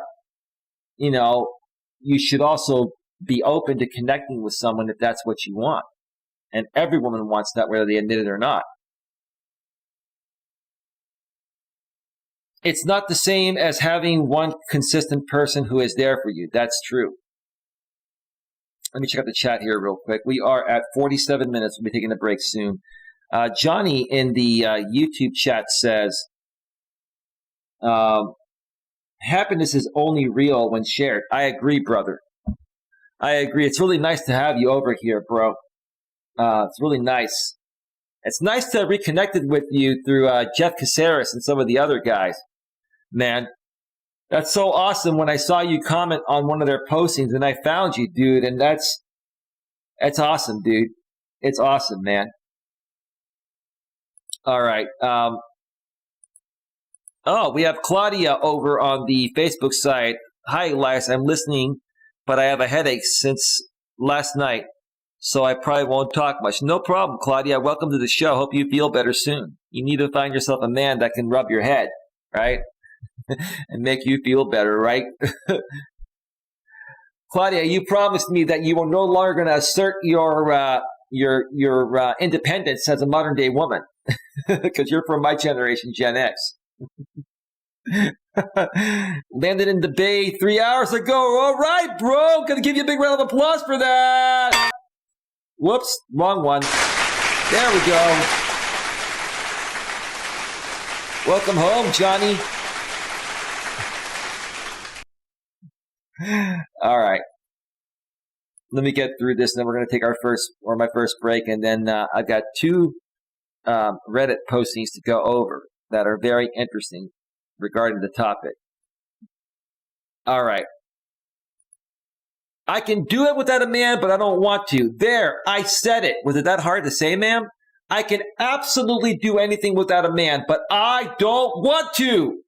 you should also be open to connecting with someone if that's what you want. And every woman wants that, whether they admit it or not. It's not the same as having one consistent person who is there for you. That's true. Let me check out the chat here real quick. We are at 47 minutes. We'll be taking a break soon. Johnny in the YouTube chat says, happiness is only real when shared. I agree, brother. I agree. It's really nice to have you over here, bro. It's really nice. It's nice to have reconnected with you through Jeff Caceres and some of the other guys. Man, that's so awesome when I saw you comment on one of their postings and I found you, dude. And that's awesome, dude. It's awesome, man. All right. We have Claudia over on the Facebook side. Hi, Elias. I'm listening, but I have a headache since last night, so I probably won't talk much. No problem, Claudia. Welcome to the show. Hope you feel better soon. You need to find yourself a man that can rub your head, right? And make you feel better, right? Claudia, you promised me that you were no longer going to assert your independence as a modern day woman, because you're from my generation, Gen X. Landed in the Bay 3 hours ago. All right, bro. Gonna give you a big round of applause for that. Whoops, wrong one. There we go. Welcome home, Johnny. All right. Let me get through this, and then we're going to take my first break, and then I've got two Reddit postings to go over that are very interesting regarding the topic. All right. I can do it without a man, but I don't want to. There, I said it. Was it that hard to say, ma'am? I can absolutely do anything without a man, but I don't want to.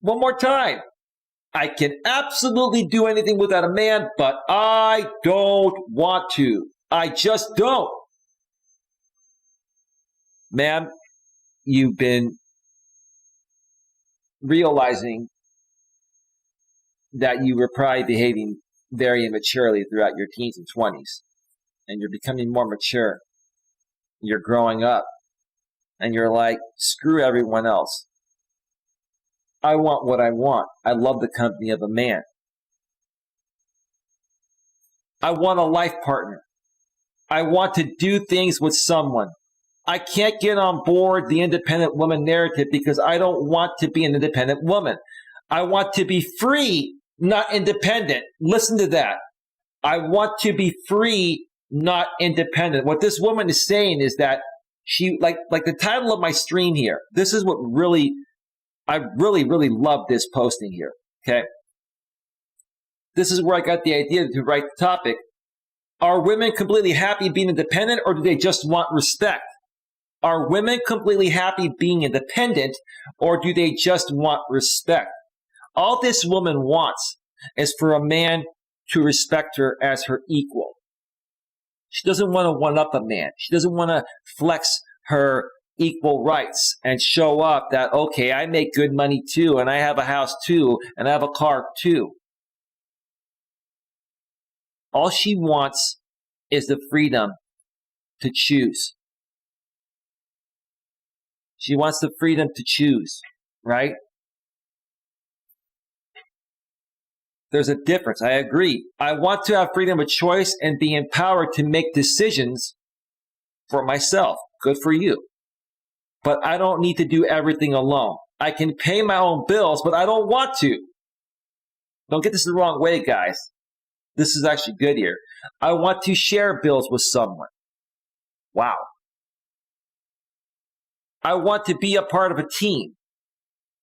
One more time. I can absolutely do anything without a man, but I don't want to. I just don't. Ma'am, you've been realizing that you were probably behaving very immaturely throughout your teens and 20s. And you're becoming more mature. You're growing up. And you're like, screw everyone else. I want what I want. I love the company of a man. I want a life partner. I want to do things with someone. I can't get on board the independent woman narrative because I don't want to be an independent woman. I want to be free, not independent. Listen to that. I want to be free, not independent. What this woman is saying is that she, like the title of my stream here, this is what I really love this posting here, okay? This is where I got the idea to write the topic. Are women completely happy being independent, or do they just want respect? Are women completely happy being independent, or do they just want respect? All this woman wants is for a man to respect her as her equal. She doesn't want to one-up a man. She doesn't want to flex her equal rights and show up that, okay, I make good money too, and I have a house too, and I have a car too. All she wants is the freedom to choose. She wants the freedom to choose, right? There's a difference. I agree. I want to have freedom of choice and be empowered to make decisions for myself. Good for you. But I don't need to do everything alone. I can pay my own bills, but I don't want to. Don't get this the wrong way, guys. This is actually good here. I want to share bills with someone. Wow. I want to be a part of a team.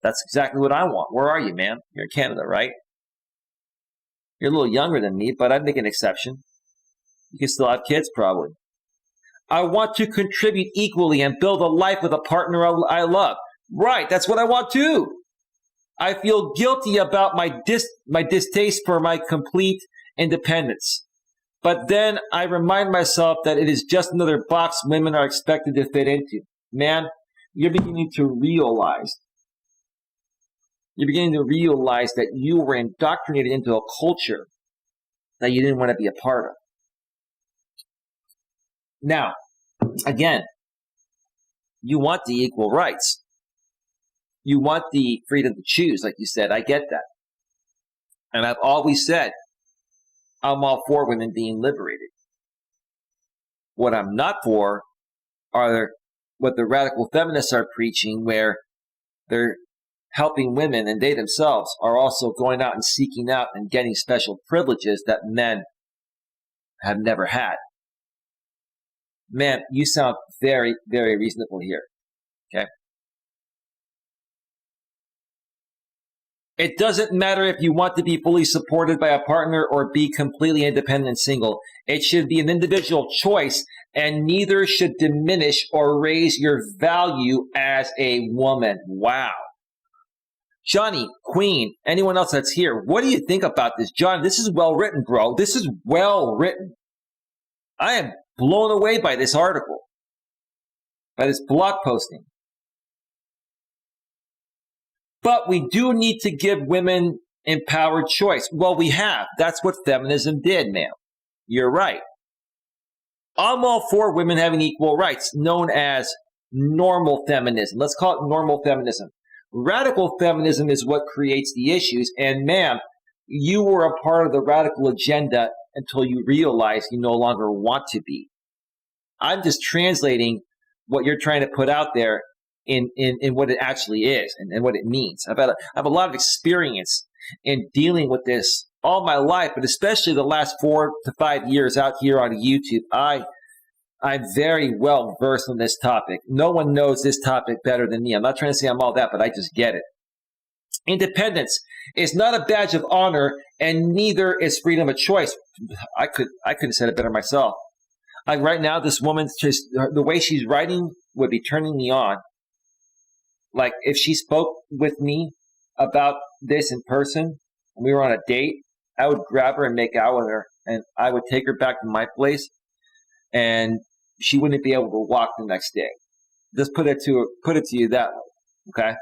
That's exactly what I want. Where are you, man? You're in Canada, right? You're a little younger than me, but I'd make an exception. You can still have kids, probably. I want to contribute equally and build a life with a partner I love. Right, that's what I want too. I feel guilty about my distaste for my complete independence. But then I remind myself that it is just another box women are expected to fit into. Man, you're beginning to realize that you were indoctrinated into a culture that you didn't want to be a part of. Now, again, you want the equal rights. You want the freedom to choose, like you said. I get that. And I've always said, I'm all for women being liberated. What I'm not for are what the radical feminists are preaching, where they're helping women and they themselves are also going out and seeking out and getting special privileges that men have never had. Man, you sound very, very reasonable here. Okay? It doesn't matter if you want to be fully supported by a partner or be completely independent and single. It should be an individual choice, and neither should diminish or raise your value as a woman. Wow. Johnny, Queen, anyone else that's here, what do you think about this? John, this is well written, bro. This is well written. I am blown away by this article, by this blog posting. But we do need to give women empowered choice. Well, we have. That's what feminism did, man. You're right. I'm all for women having equal rights, known as normal feminism. Let's call it normal feminism. Radical feminism is what creates the issues. And ma'am, you were a part of the radical agenda until you realize you no longer want to be. I'm just translating what you're trying to put out there in what it actually is and what it means. I have a lot of experience in dealing with this all my life, but especially the last 4 to 5 years out here on YouTube. I'm very well versed on this topic. No one knows this topic better than me. I'm not trying to say I'm all that, but I just get it. Independence is not a badge of honor, and neither is freedom of choice. I could have said it better myself. Like right now, this woman, just the way she's writing would be turning me on. Like if she spoke with me about this in person and we were on a date, I would grab her and make out with her, and I would take her back to my place, and she wouldn't be able to walk the next day. Just put it to you that way, okay?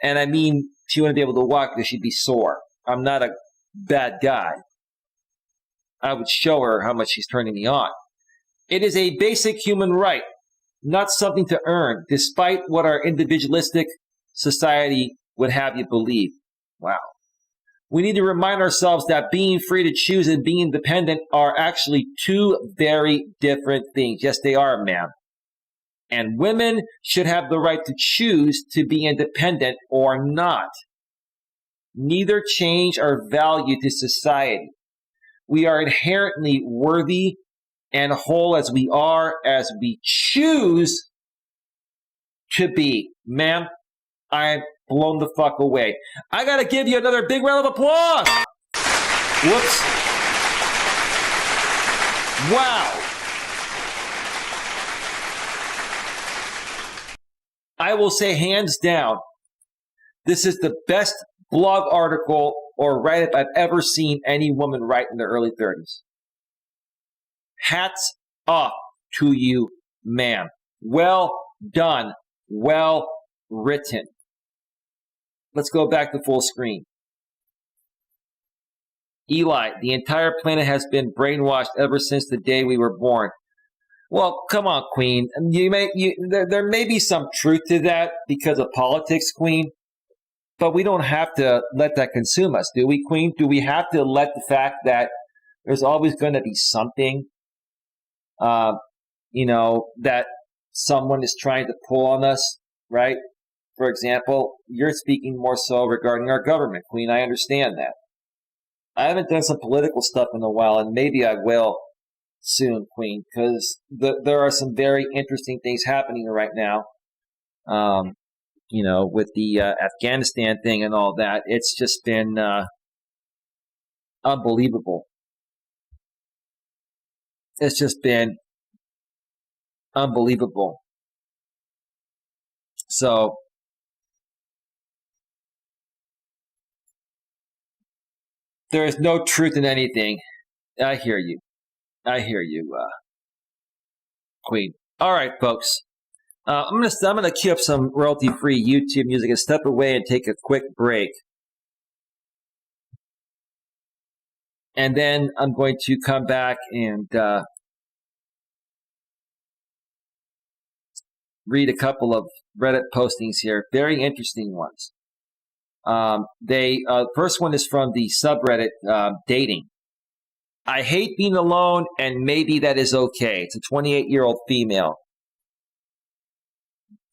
And I mean, she wouldn't be able to walk because she'd be sore. I'm not a bad guy. I would show her how much she's turning me on. It is a basic human right, not something to earn, despite what our individualistic society would have you believe. Wow. We need to remind ourselves that being free to choose and being independent are actually two very different things. Yes, they are, ma'am. And women should have the right to choose to be independent or not. Neither change our value to society. We are inherently worthy and whole as we choose to be. Ma'am, I'm blown the fuck away. I gotta give you another big round of applause. Whoops. Wow. I will say hands down, this is the best blog article or write-up I've ever seen any woman write in their early 30s. Hats off to you, ma'am. Well done. Well written. Let's go back to full screen. Eli, the entire planet has been brainwashed ever since the day we were born. Well, come on, Queen. There may be some truth to that because of politics, Queen. But we don't have to let that consume us, do we, Queen? Do we have to let the fact that there's always going to be something, that someone is trying to pull on us, right? For example, you're speaking more so regarding our government, Queen. I understand that. I haven't done some political stuff in a while, and maybe I will soon, Queen, because there are some very interesting things happening right now. With the Afghanistan thing and all that, it's just been unbelievable. It's just been unbelievable. So, there is no truth in anything. I hear you. Queen. All right, folks. I'm gonna queue up some royalty-free YouTube music and step away and take a quick break. And then I'm going to come back and read a couple of Reddit postings here. Very interesting ones. First one is from the subreddit dating. I hate being alone, and maybe that is okay. It's a 28-year-old female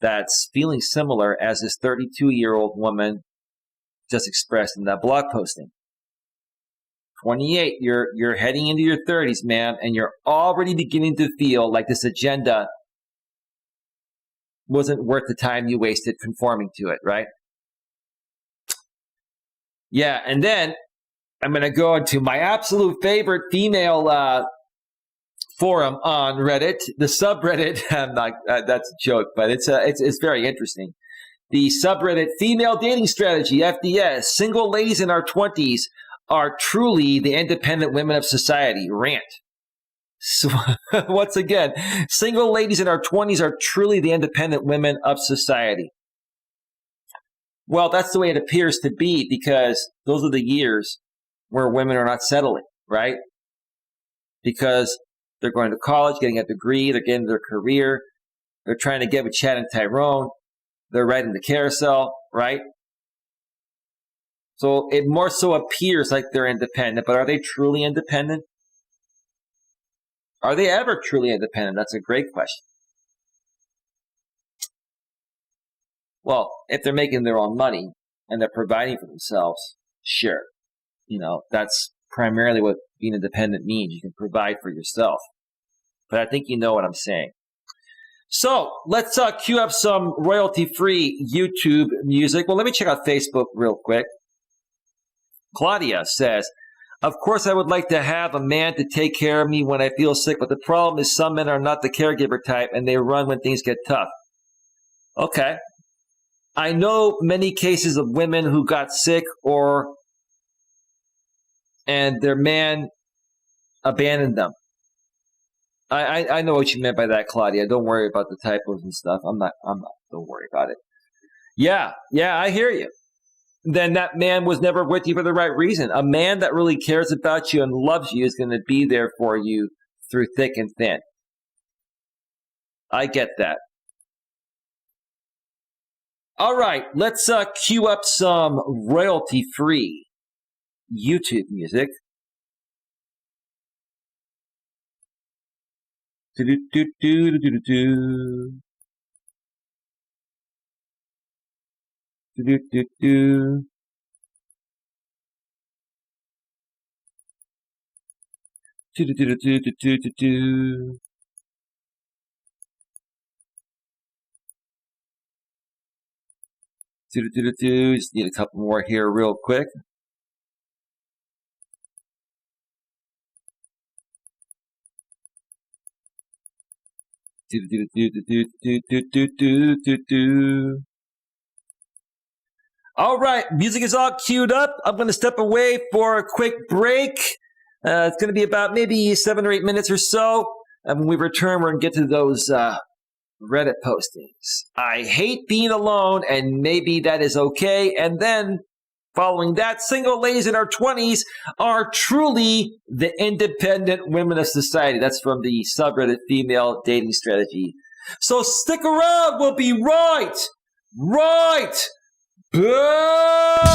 that's feeling similar as this 32-year-old woman just expressed in that blog posting. 28, you're heading into your 30s, ma'am, and you're already beginning to feel like this agenda wasn't worth the time you wasted conforming to it, right? Yeah, and then I'm going to go into my absolute favorite female forum on Reddit, the subreddit. That's a joke, but it's very interesting. The subreddit Female Dating Strategy, FDS, single ladies in our 20s are truly the independent women of society, rant. So, once again, single ladies in our 20s are truly the independent women of society. Well, that's the way it appears to be because those are the years where women are not settling, right? Because they're going to college, getting a degree, they're getting their career, they're trying to get with Chad and Tyrone, they're riding the carousel, right? So it more so appears like they're independent, but are they truly independent? Are they ever truly independent? That's a great question. Well, if they're making their own money and they're providing for themselves, sure. That's primarily what being independent means. You can provide for yourself. But I think you know what I'm saying. So let's cue up some royalty-free YouTube music. Well, let me check out Facebook real quick. Claudia says, of course, I would like to have a man to take care of me when I feel sick, but the problem is some men are not the caregiver type and they run when things get tough. Okay. I know many cases of women who got sick and their man abandoned them. I know what you meant by that, Claudia. Don't worry about the typos and stuff. I'm not, don't worry about it. Yeah, I hear you. Then that man was never with you for the right reason. A man that really cares about you and loves you is going to be there for you through thick and thin. I get that. All right, let's cue up some royalty-free YouTube music. Do-do-do-do-do-do-do. Do-do-do-do. Do-do-do-do-do-do-do. Do-do-do-do-do. Just need a couple more here real quick. Do-do-do-do-do-do-do-do-do-do. All right, music is all queued up. I'm going to step away for a quick break. It's going to be about maybe 7 or 8 minutes or so. And when we return, we're going to get to those Reddit postings. I hate being alone, and maybe that is okay. And then, following that, single ladies in our 20s are truly the independent women of society. That's from the subreddit Female Dating Strategy. So stick around. We'll be right back.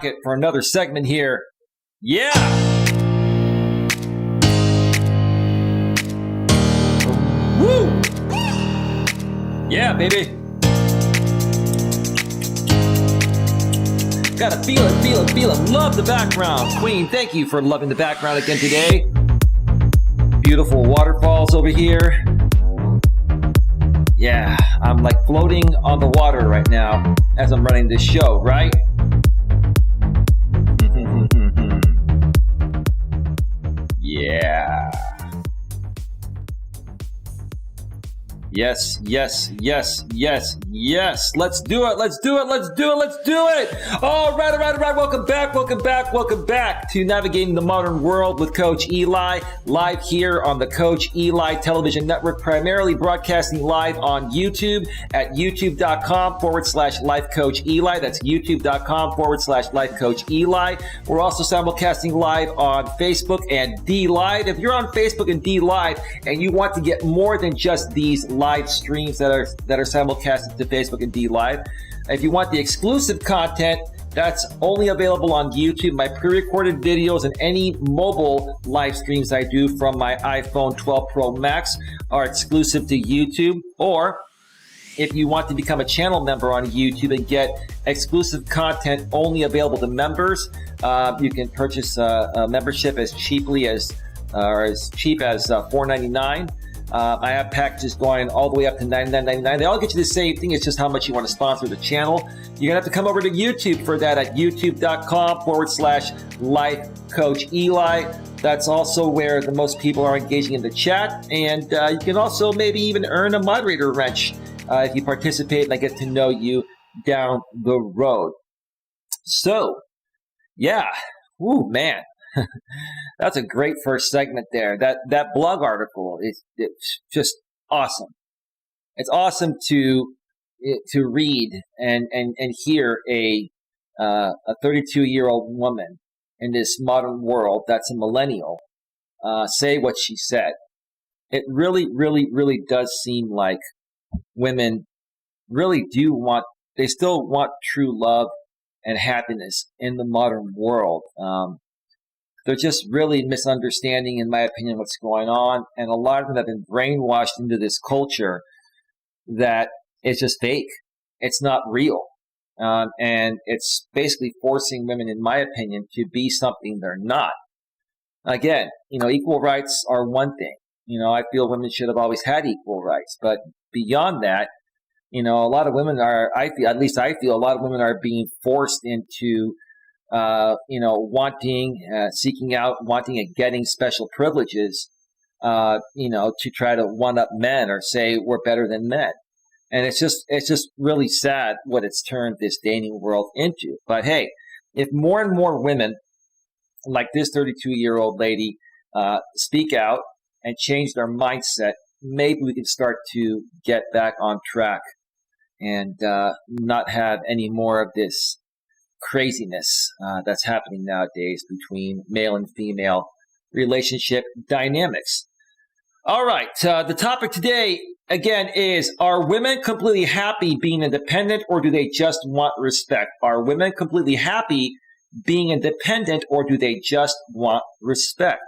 rock it for another segment here. Yeah! Woo! Yeah, baby. Gotta feel it, feel it, feel it. Love the background. Queen, thank you for loving the background again today. Beautiful waterfalls over here. Yeah, I'm like floating on the water right now as I'm running this show, right? Yeah. Yes, yes, yes, yes, yes. Let's do it. Let's do it. Let's do it. Let's do it. All right, all right, all right. Welcome back. Welcome back. Welcome back to Navigating the Modern World with Coach Eli, live here on the Coach Eli Television Network, primarily broadcasting live on YouTube at youtube.com/lifecoacheli. That's youtube.com/lifecoacheli. We're also simulcasting live on Facebook and D Live. If you're on Facebook and D Live and you want to get more than just these live streams that are simulcasted to Facebook and D Live. If you want the exclusive content, that's only available on YouTube. My pre-recorded videos and any mobile live streams I do from my iPhone 12 Pro Max are exclusive to YouTube. Or if you want to become a channel member on YouTube and get exclusive content only available to members, you can purchase a membership as cheap as $4.99. I have packages going all the way up to $99.99. They all get you the same thing. It's just how much you want to sponsor the channel. You're going to have to come over to YouTube for that at youtube.com/lifecoacheli. That's also where the most people are engaging in the chat. And you can also maybe even earn a moderator wrench if you participate and I get to know you down the road. So, yeah. Ooh, man. That's a great first segment there. That blog article it's just awesome. It's awesome to read and hear a 32-year-old woman in this modern world that's a millennial say what she said. It really, really, really does seem like women really they still want true love and happiness in the modern world. They're just really misunderstanding, in my opinion, what's going on. And a lot of them have been brainwashed into this culture that it's just fake. It's not real. And it's basically forcing women, in my opinion, to be something they're not. Again, equal rights are one thing. I feel women should have always had equal rights. But beyond that, a lot of women I feel a lot of women are being forced into seeking out, wanting and getting special privileges, to try to one up men or say we're better than men. And it's just really sad what it's turned this dating world into. But hey, if more and more women like this 32-year-old lady speak out and change their mindset, maybe we can start to get back on track and not have any more of this craziness that's happening nowadays between male and female relationship dynamics. All right, the topic today, again, is, are women completely happy being independent, or do they just want respect? Are women completely happy being independent, or do they just want respect?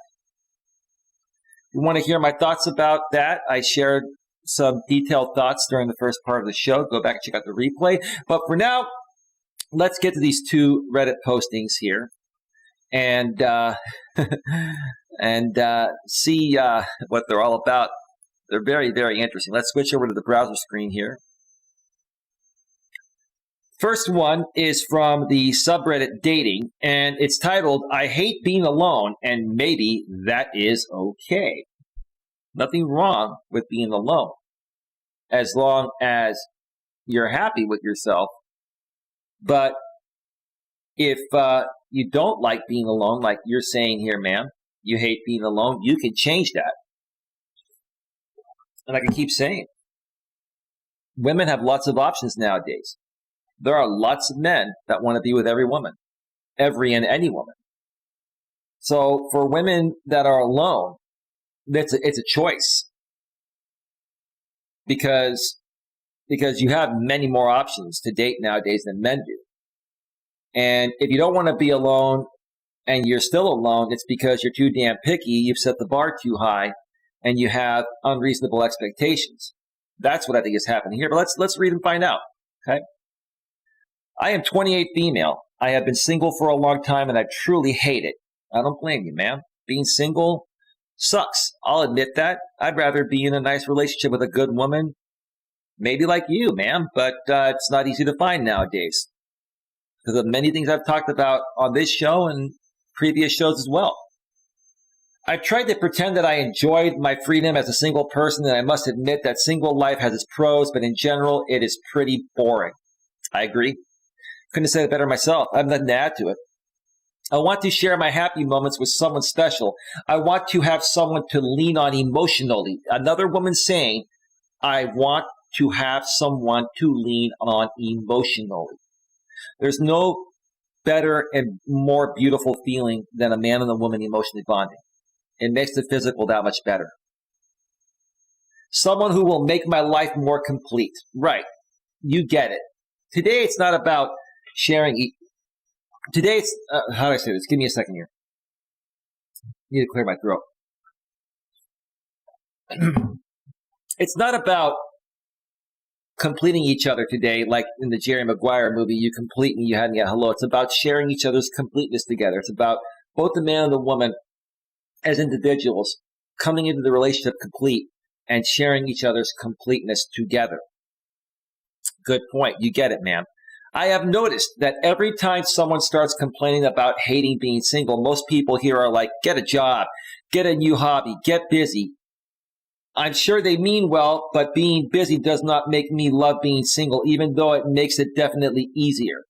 If you want to hear my thoughts about that, I shared some detailed thoughts during the first part of the show. Go back and check out the replay. But for now, let's get to these two Reddit postings here and see what they're all about. They're very, very interesting. Let's switch over to the browser screen here. First one is from the subreddit Dating, and it's titled, "I hate being alone, and maybe that is okay." Nothing wrong with being alone, as long as you're happy with yourself. But if you don't like being alone, like you're saying here, ma'am, you hate being alone, you can change that. And I can keep saying, women have lots of options nowadays. There are lots of men that want to be with every woman, every and any woman. So for women that are alone, it's a choice, because you have many more options to date nowadays than men do. And if you don't want to be alone and you're still alone, it's because you're too damn picky. You've set the bar too high and you have unreasonable expectations. That's what I think is happening here. But let's read and find out. Okay. I am 28 female. I have been single for a long time and I truly hate it. I don't blame you, ma'am. Being single sucks. I'll admit that. I'd rather be in a nice relationship with a good woman, maybe like you, ma'am, but it's not easy to find nowadays because of many things I've talked about on this show and previous shows as well. I've tried to pretend that I enjoyed my freedom as a single person, and I must admit that single life has its pros, but in general, it is pretty boring. I agree. Couldn't have said it better myself. I have nothing to add to it. I want to share my happy moments with someone special. I want to have someone to lean on emotionally. Another woman saying, I want to have someone to lean on emotionally. There's no better and more beautiful feeling than a man and a woman emotionally bonding. It makes the physical that much better. Someone who will make my life more complete. Right. You get it. Today it's not about sharing. Today it's, how do I say this? Give me a second here. I need to clear my throat. It's not about completing each other today, like in the Jerry Maguire movie, you complete me, you had me at hello. It's about sharing each other's completeness together. It's about both the man and the woman as individuals coming into the relationship complete and sharing each other's completeness together. Good point. You get it, man. I have noticed that every time someone starts complaining about hating being single, most people here are like, get a job, get a new hobby, get busy. I'm sure they mean well, but being busy does not make me love being single, even though it makes it definitely easier.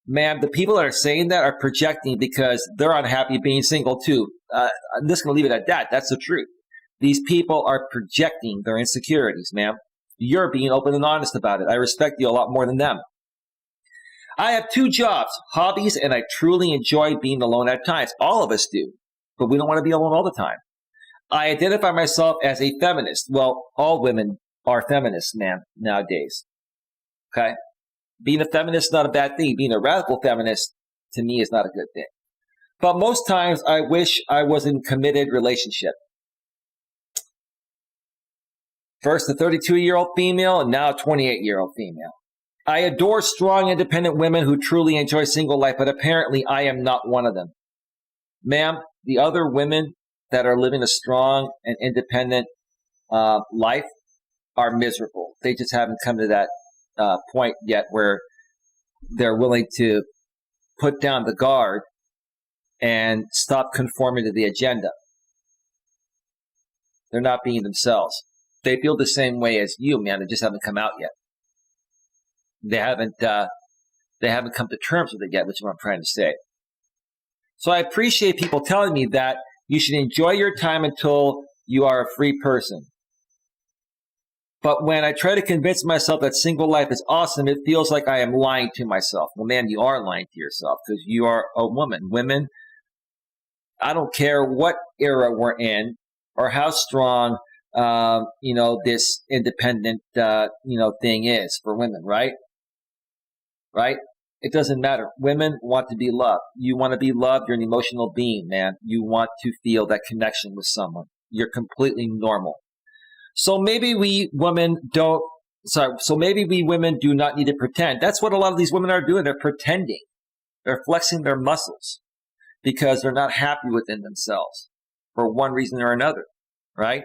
Man, the people that are saying that are projecting because they're unhappy being single too. I'm just going to leave it at that. That's the truth. These people are projecting their insecurities, man. You're being open and honest about it. I respect you a lot more than them. I have 2 jobs, hobbies, and I truly enjoy being alone at times. All of us do, but we don't want to be alone all the time. I identify myself as a feminist. Well, all women are feminists, man, nowadays. Okay? Being a feminist is not a bad thing. Being a radical feminist, to me, is not a good thing. But most times, I wish I was in a committed relationship. First, a 32-year-old female, and now a 28-year-old female. I adore strong, independent women who truly enjoy single life, but apparently I am not one of them. Ma'am, the other women that are living a strong and independent life are miserable. They just haven't come to that point yet where they're willing to put down the guard and stop conforming to the agenda. They're not being themselves. They feel the same way as you, man. They just haven't come out yet. They haven't come to terms with it yet, which is what I'm trying to say. So I appreciate people telling me that you should enjoy your time until you are a free person. But when I try to convince myself that single life is awesome, it feels like I am lying to myself. Well, man, you are lying to yourself because you are a woman. Women, I don't care what era we're in or how strong, this independent, thing is for women, right? Right? It doesn't matter. Women want to be loved. You want to be loved. You're an emotional being, man. You want to feel that connection with someone. You're completely normal. So maybe we women do not need to pretend. That's what a lot of these women are doing. They're pretending. They're flexing their muscles because they're not happy within themselves for one reason or another, right?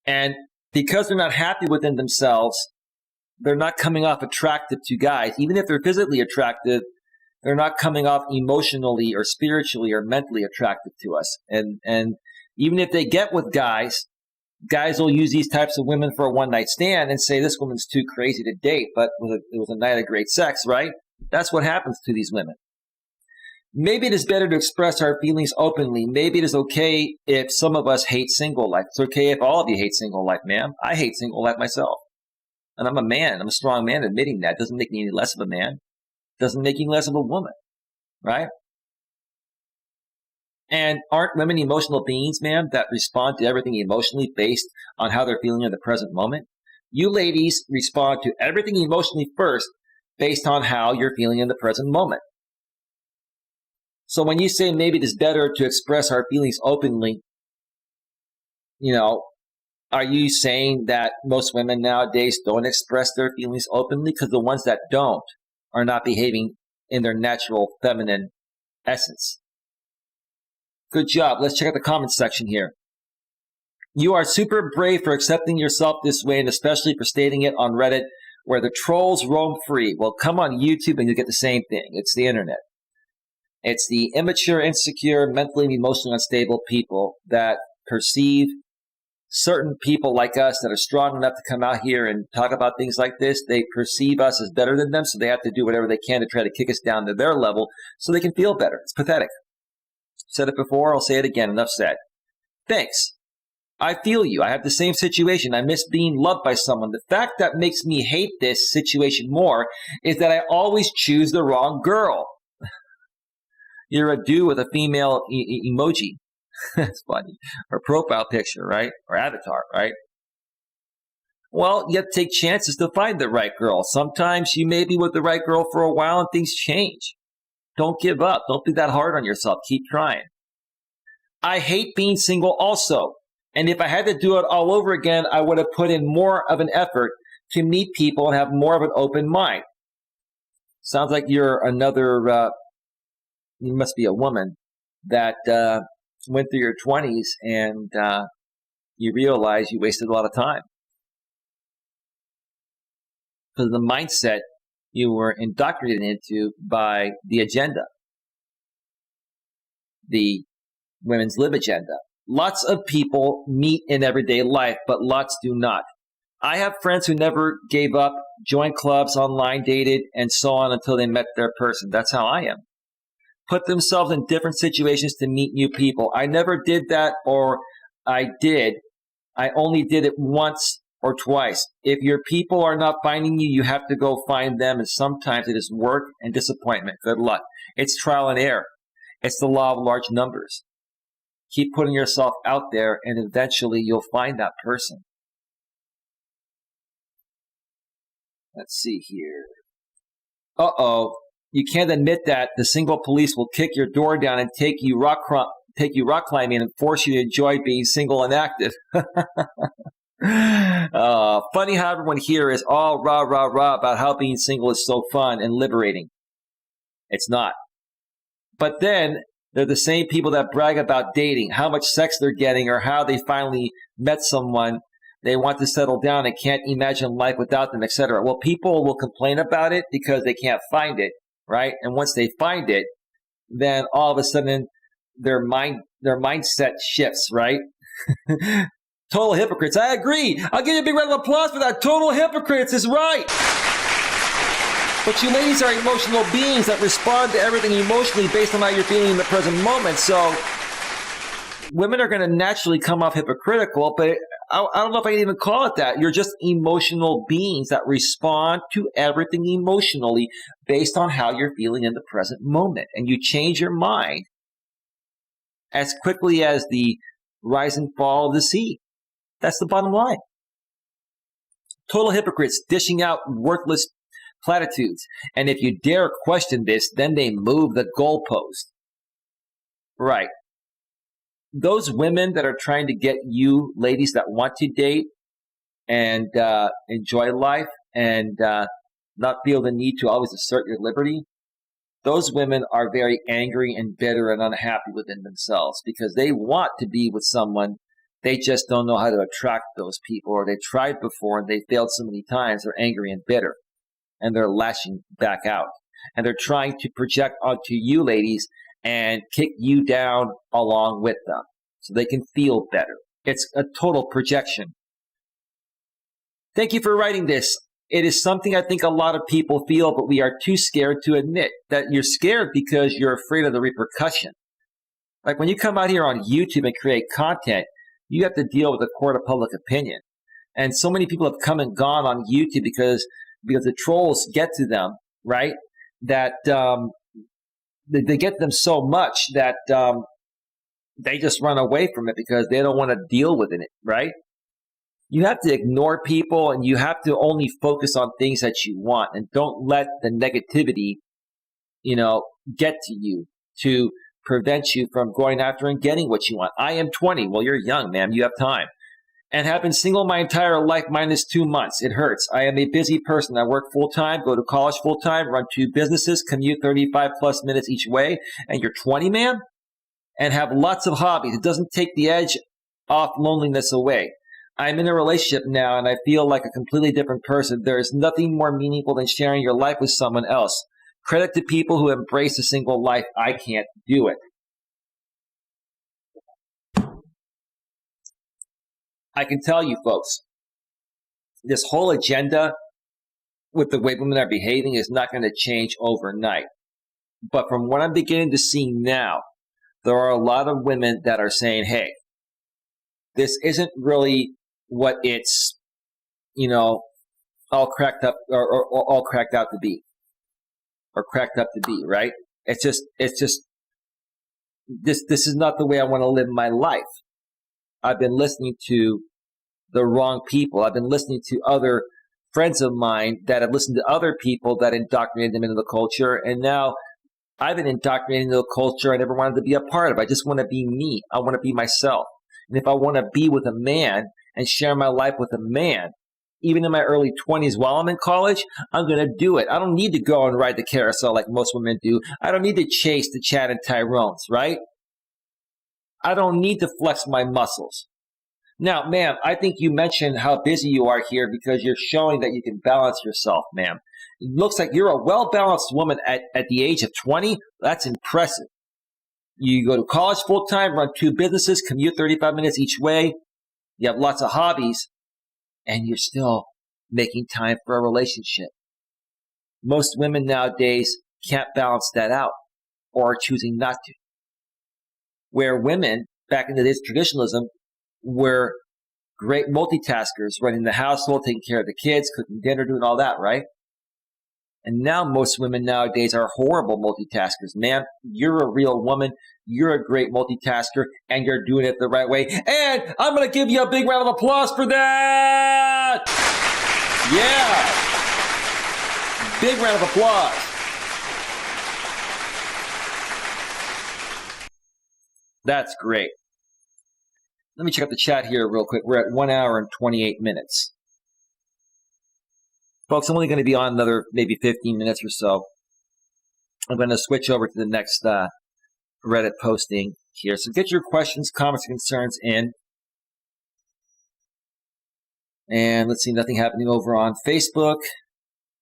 And because they're not happy within themselves, they're not coming off attractive to guys. Even if they're physically attractive, they're not coming off emotionally or spiritually or mentally attractive to us. And even if they get with guys will use these types of women for a one-night stand and say, this woman's too crazy to date, but it was a night of great sex, right? That's what happens to these women. Maybe it is better to express our feelings openly. Maybe it is okay if some of us hate single life. It's okay if all of you hate single life, ma'am. I hate single life myself. And I'm a man. I'm a strong man admitting that. Doesn't make me any less of a man. Doesn't make you less of a woman, right? And aren't women emotional beings, ma'am, that respond to everything emotionally based on how they're feeling in the present moment? You ladies respond to everything emotionally first, based on how you're feeling in the present moment. So when you say maybe it is better to express our feelings openly, are you saying that most women nowadays don't express their feelings openly? Because the ones that don't are not behaving in their natural feminine essence. Good job. Let's check out the comments section here. You are super brave for accepting yourself this way, and especially for stating it on Reddit, where the trolls roam free. Well, come on YouTube and you get the same thing. It's the internet. It's the immature, insecure, mentally and emotionally unstable people that perceive certain people like us that are strong enough to come out here and talk about things like this. They perceive us as better than them, so they have to do whatever they can to try to kick us down to their level so they can feel better. It's pathetic. Said it before, I'll say it again. Enough said. Thanks. I feel you. I have the same situation. I miss being loved by someone. The fact that makes me hate this situation more is that I always choose the wrong girl. You're a dude with a female emoji. That's funny. Or profile picture, right? Or avatar, right? Well, you have to take chances to find the right girl. Sometimes you may be with the right girl for a while and things change. Don't give up. Don't be that hard on yourself. Keep trying. I hate being single also. And if I had to do it all over again, I would have put in more of an effort to meet people and have more of an open mind. Sounds like you're another, you must be a woman that went through your 20s and you realize you wasted a lot of time. Because of the mindset you were indoctrinated into by the agenda, the women's lib agenda. Lots of people meet in everyday life, but lots do not. I have friends who never gave up, joined clubs, online dated, and so on until they met their person. That's how I am. Put themselves in different situations to meet new people. I never did that, or I did. I only did it once or twice. If your people are not finding you, you have to go find them, and sometimes it is work and disappointment. Good luck. It's trial and error. It's the law of large numbers. Keep putting yourself out there, and eventually you'll find that person. Let's see here. Uh-oh. You can't admit that the single police will kick your door down and take you rock climbing and force you to enjoy being single and active. Funny how everyone here is all rah, rah, rah about how being single is so fun and liberating. It's not. But then they're the same people that brag about dating, how much sex they're getting, or how they finally met someone they want to settle down and can't imagine life without them, etc. Well, people will complain about it because they can't find it, right? And once they find it, then all of a sudden their mindset shifts, right? Total hypocrites. I agree. I'll give you a big round of applause for that. Total hypocrites is right. But you ladies are emotional beings that respond to everything emotionally based on how you're feeling in the present moment. So women are going to naturally come off hypocritical, but I don't know if I can even call it that. You're just emotional beings that respond to everything emotionally based on how you're feeling in the present moment. And you change your mind as quickly as the rise and fall of the sea. That's the bottom line. Total hypocrites dishing out worthless platitudes. And if you dare question this, then they move the goalpost. Right. Those women that are trying to get you ladies that want to date and enjoy life and not feel the need to always assert your liberty, those women are very angry and bitter and unhappy within themselves because they want to be with someone. They just don't know how to attract those people, or they tried before and they failed so many times. They're angry and bitter, and they're lashing back out. And they're trying to project onto you ladies and kick you down along with them so they can feel better. It's a total projection. Thank you for writing this. It is something I think a lot of people feel, but we are too scared to admit that you're scared because you're afraid of the repercussion. Like when you come out here on YouTube and create content, you have to deal with the court of public opinion. And so many people have come and gone on YouTube because the trolls get to them, right? That they get them so much that they just run away from it because they don't want to deal with it, right? You have to ignore people and you have to only focus on things that you want, and don't let the negativity, get to you to prevent you from going after and getting what you want. I am 20. Well, you're young, man. You have time. And have been single my entire life minus 2 months. It hurts. I am a busy person. I work full time, go to college full time, run 2 businesses, commute 35 plus minutes each way. And you're 20, man? And have lots of hobbies. It doesn't take the edge off loneliness away. I'm in a relationship now and I feel like a completely different person. There is nothing more meaningful than sharing your life with someone else. Credit to people who embrace a single life. I can't do it. I can tell you, folks, this whole agenda with the way women are behaving is not going to change overnight. But from what I'm beginning to see now, there are a lot of women that are saying, hey, this isn't really what it's, all cracked up or all cracked out to be, or cracked up to be, right? It's just this is not the way I want to live my life. I've been listening to the wrong people. I've been listening to other friends of mine that have listened to other people that indoctrinated them into the culture. And now I've been indoctrinated into the culture I never wanted to be a part of. I just want to be me. I want to be myself. And if I want to be with a man and share my life with a man, even in my early 20s while I'm in college, I'm going to do it. I don't need to go and ride the carousel like most women do. I don't need to chase the Chad and Tyrones, right? I don't need to flex my muscles. Now, ma'am, I think you mentioned how busy you are here because you're showing that you can balance yourself, ma'am. It looks like you're a well-balanced woman at the age of 20. That's impressive. You go to college full-time, run 2 businesses, commute 35 minutes each way. You have lots of hobbies, and you're still making time for a relationship. Most women nowadays can't balance that out or are choosing not to. Where women, back in the days of traditionalism, were great multitaskers, running the household, taking care of the kids, cooking dinner, doing all that, right? And now most women nowadays are horrible multitaskers. Man, you're a real woman. You're a great multitasker, and you're doing it the right way. And I'm going to give you a big round of applause for that. Yeah. Big round of applause. That's great. Let me check out the chat here real quick. We're at 1 hour and 28 minutes. Folks, I'm only going to be on another maybe 15 minutes or so. I'm going to switch over to the next Reddit posting here. So get your questions, comments, and concerns in. And let's see, nothing happening over on Facebook.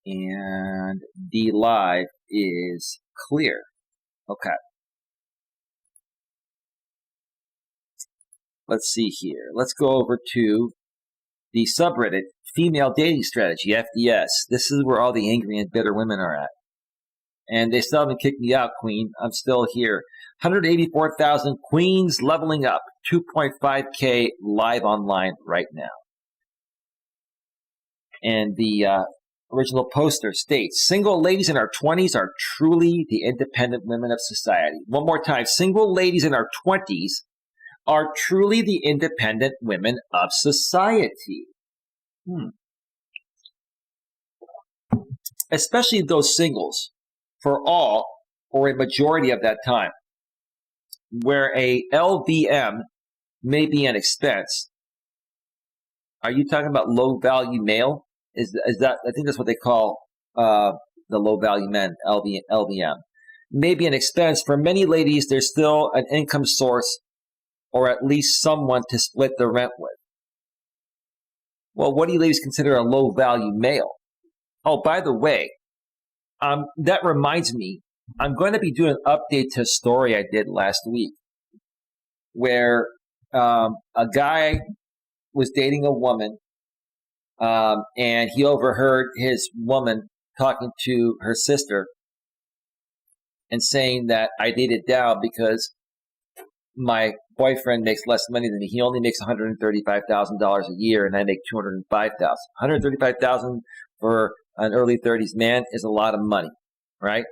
And the live is clear. Okay. Let's see here. Let's go over to the subreddit, Female Dating Strategy, FDS. This is where all the angry and bitter women are at. And they still haven't kicked me out, Queen. I'm still here. 184,000 Queens leveling up. 2.5K live online right now. And the original poster states, single ladies in our 20s are truly the independent women of society. One more time. Single ladies in our 20s are truly the independent women of society. Especially those singles, for all or a majority of that time, where a LVM may be an expense. Are you talking about low value male? Is that, I think that's what they call the low value men, LVM. May be an expense. For many ladies, there's still an income source or at least someone to split the rent with. Well, what do you ladies consider a low-value male? Oh, by the way, that reminds me, I'm going to be doing an update to a story I did last week where a guy was dating a woman and he overheard his woman talking to her sister and saying that I dated down because my boyfriend makes less money than me. He only makes $135,000 a year, and I make $205,000. $135,000 for an early 30s man is a lot of money, right?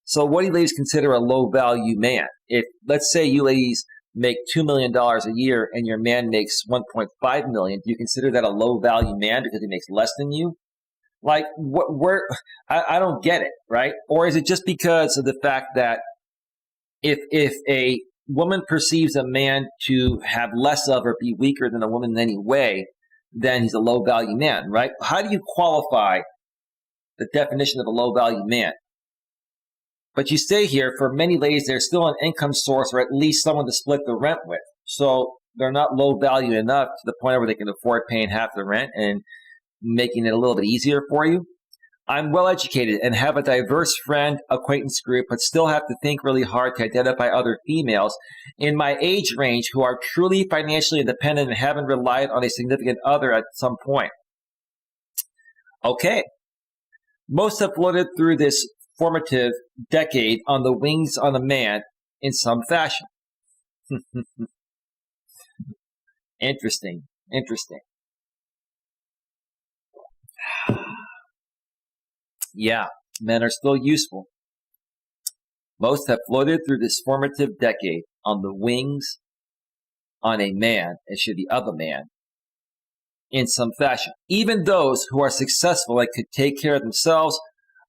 So what do you ladies consider a low-value man? If, let's say you ladies make $2 million a year and your man makes $1.5 million, do you consider that a low value man because he makes less than you? Like, I don't get it, right? Or is it just because of the fact that if a woman perceives a man to have less of or be weaker than a woman in any way, then he's a low value man, right? How do you qualify the definition of a low value man? But you say here, for many ladies, there's still an income source or at least someone to split the rent with. So they're not low value enough to the point where they can afford paying half the rent and making it a little bit easier for you. I'm well educated and have a diverse friend acquaintance group, but still have to think really hard to identify other females in my age range who are truly financially independent and haven't relied on a significant other at some point. Okay. Most have floated through this formative decade on the wings of a man in some fashion. Interesting. Yeah, men are still useful. Most have floated through this formative decade on the wings on a man, it should be of a man, in some fashion. Even those who are successful and could take care of themselves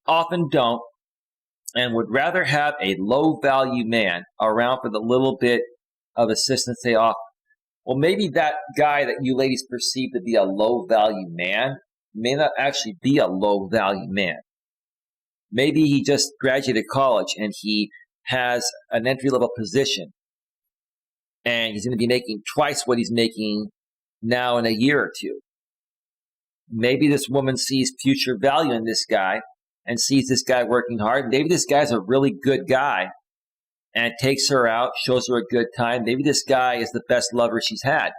often don't and would rather have a low-value man around for the little bit of assistance they offer. Well, maybe that guy that you ladies perceive to be a low-value man may not actually be a low-value man. Maybe he just graduated college and he has an entry-level position and he's going to be making twice what he's making now in a year or two. Maybe this woman sees future value in this guy and sees this guy working hard. Maybe this guy's a really good guy and takes her out, shows her a good time. Maybe this guy is the best lover she's had.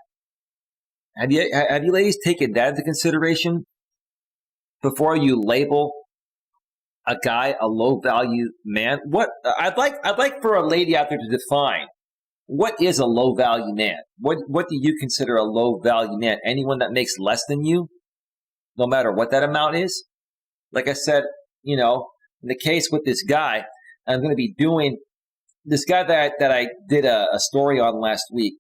Have you ladies taken that into consideration before you label a guy a low value man? What I'd like for a lady out there to define what is a low value man. What do you consider a low value man? Anyone that makes less than you, no matter what that amount is. Like I said, in the case with this guy, I'm going to be doing this guy that I did a story on last week,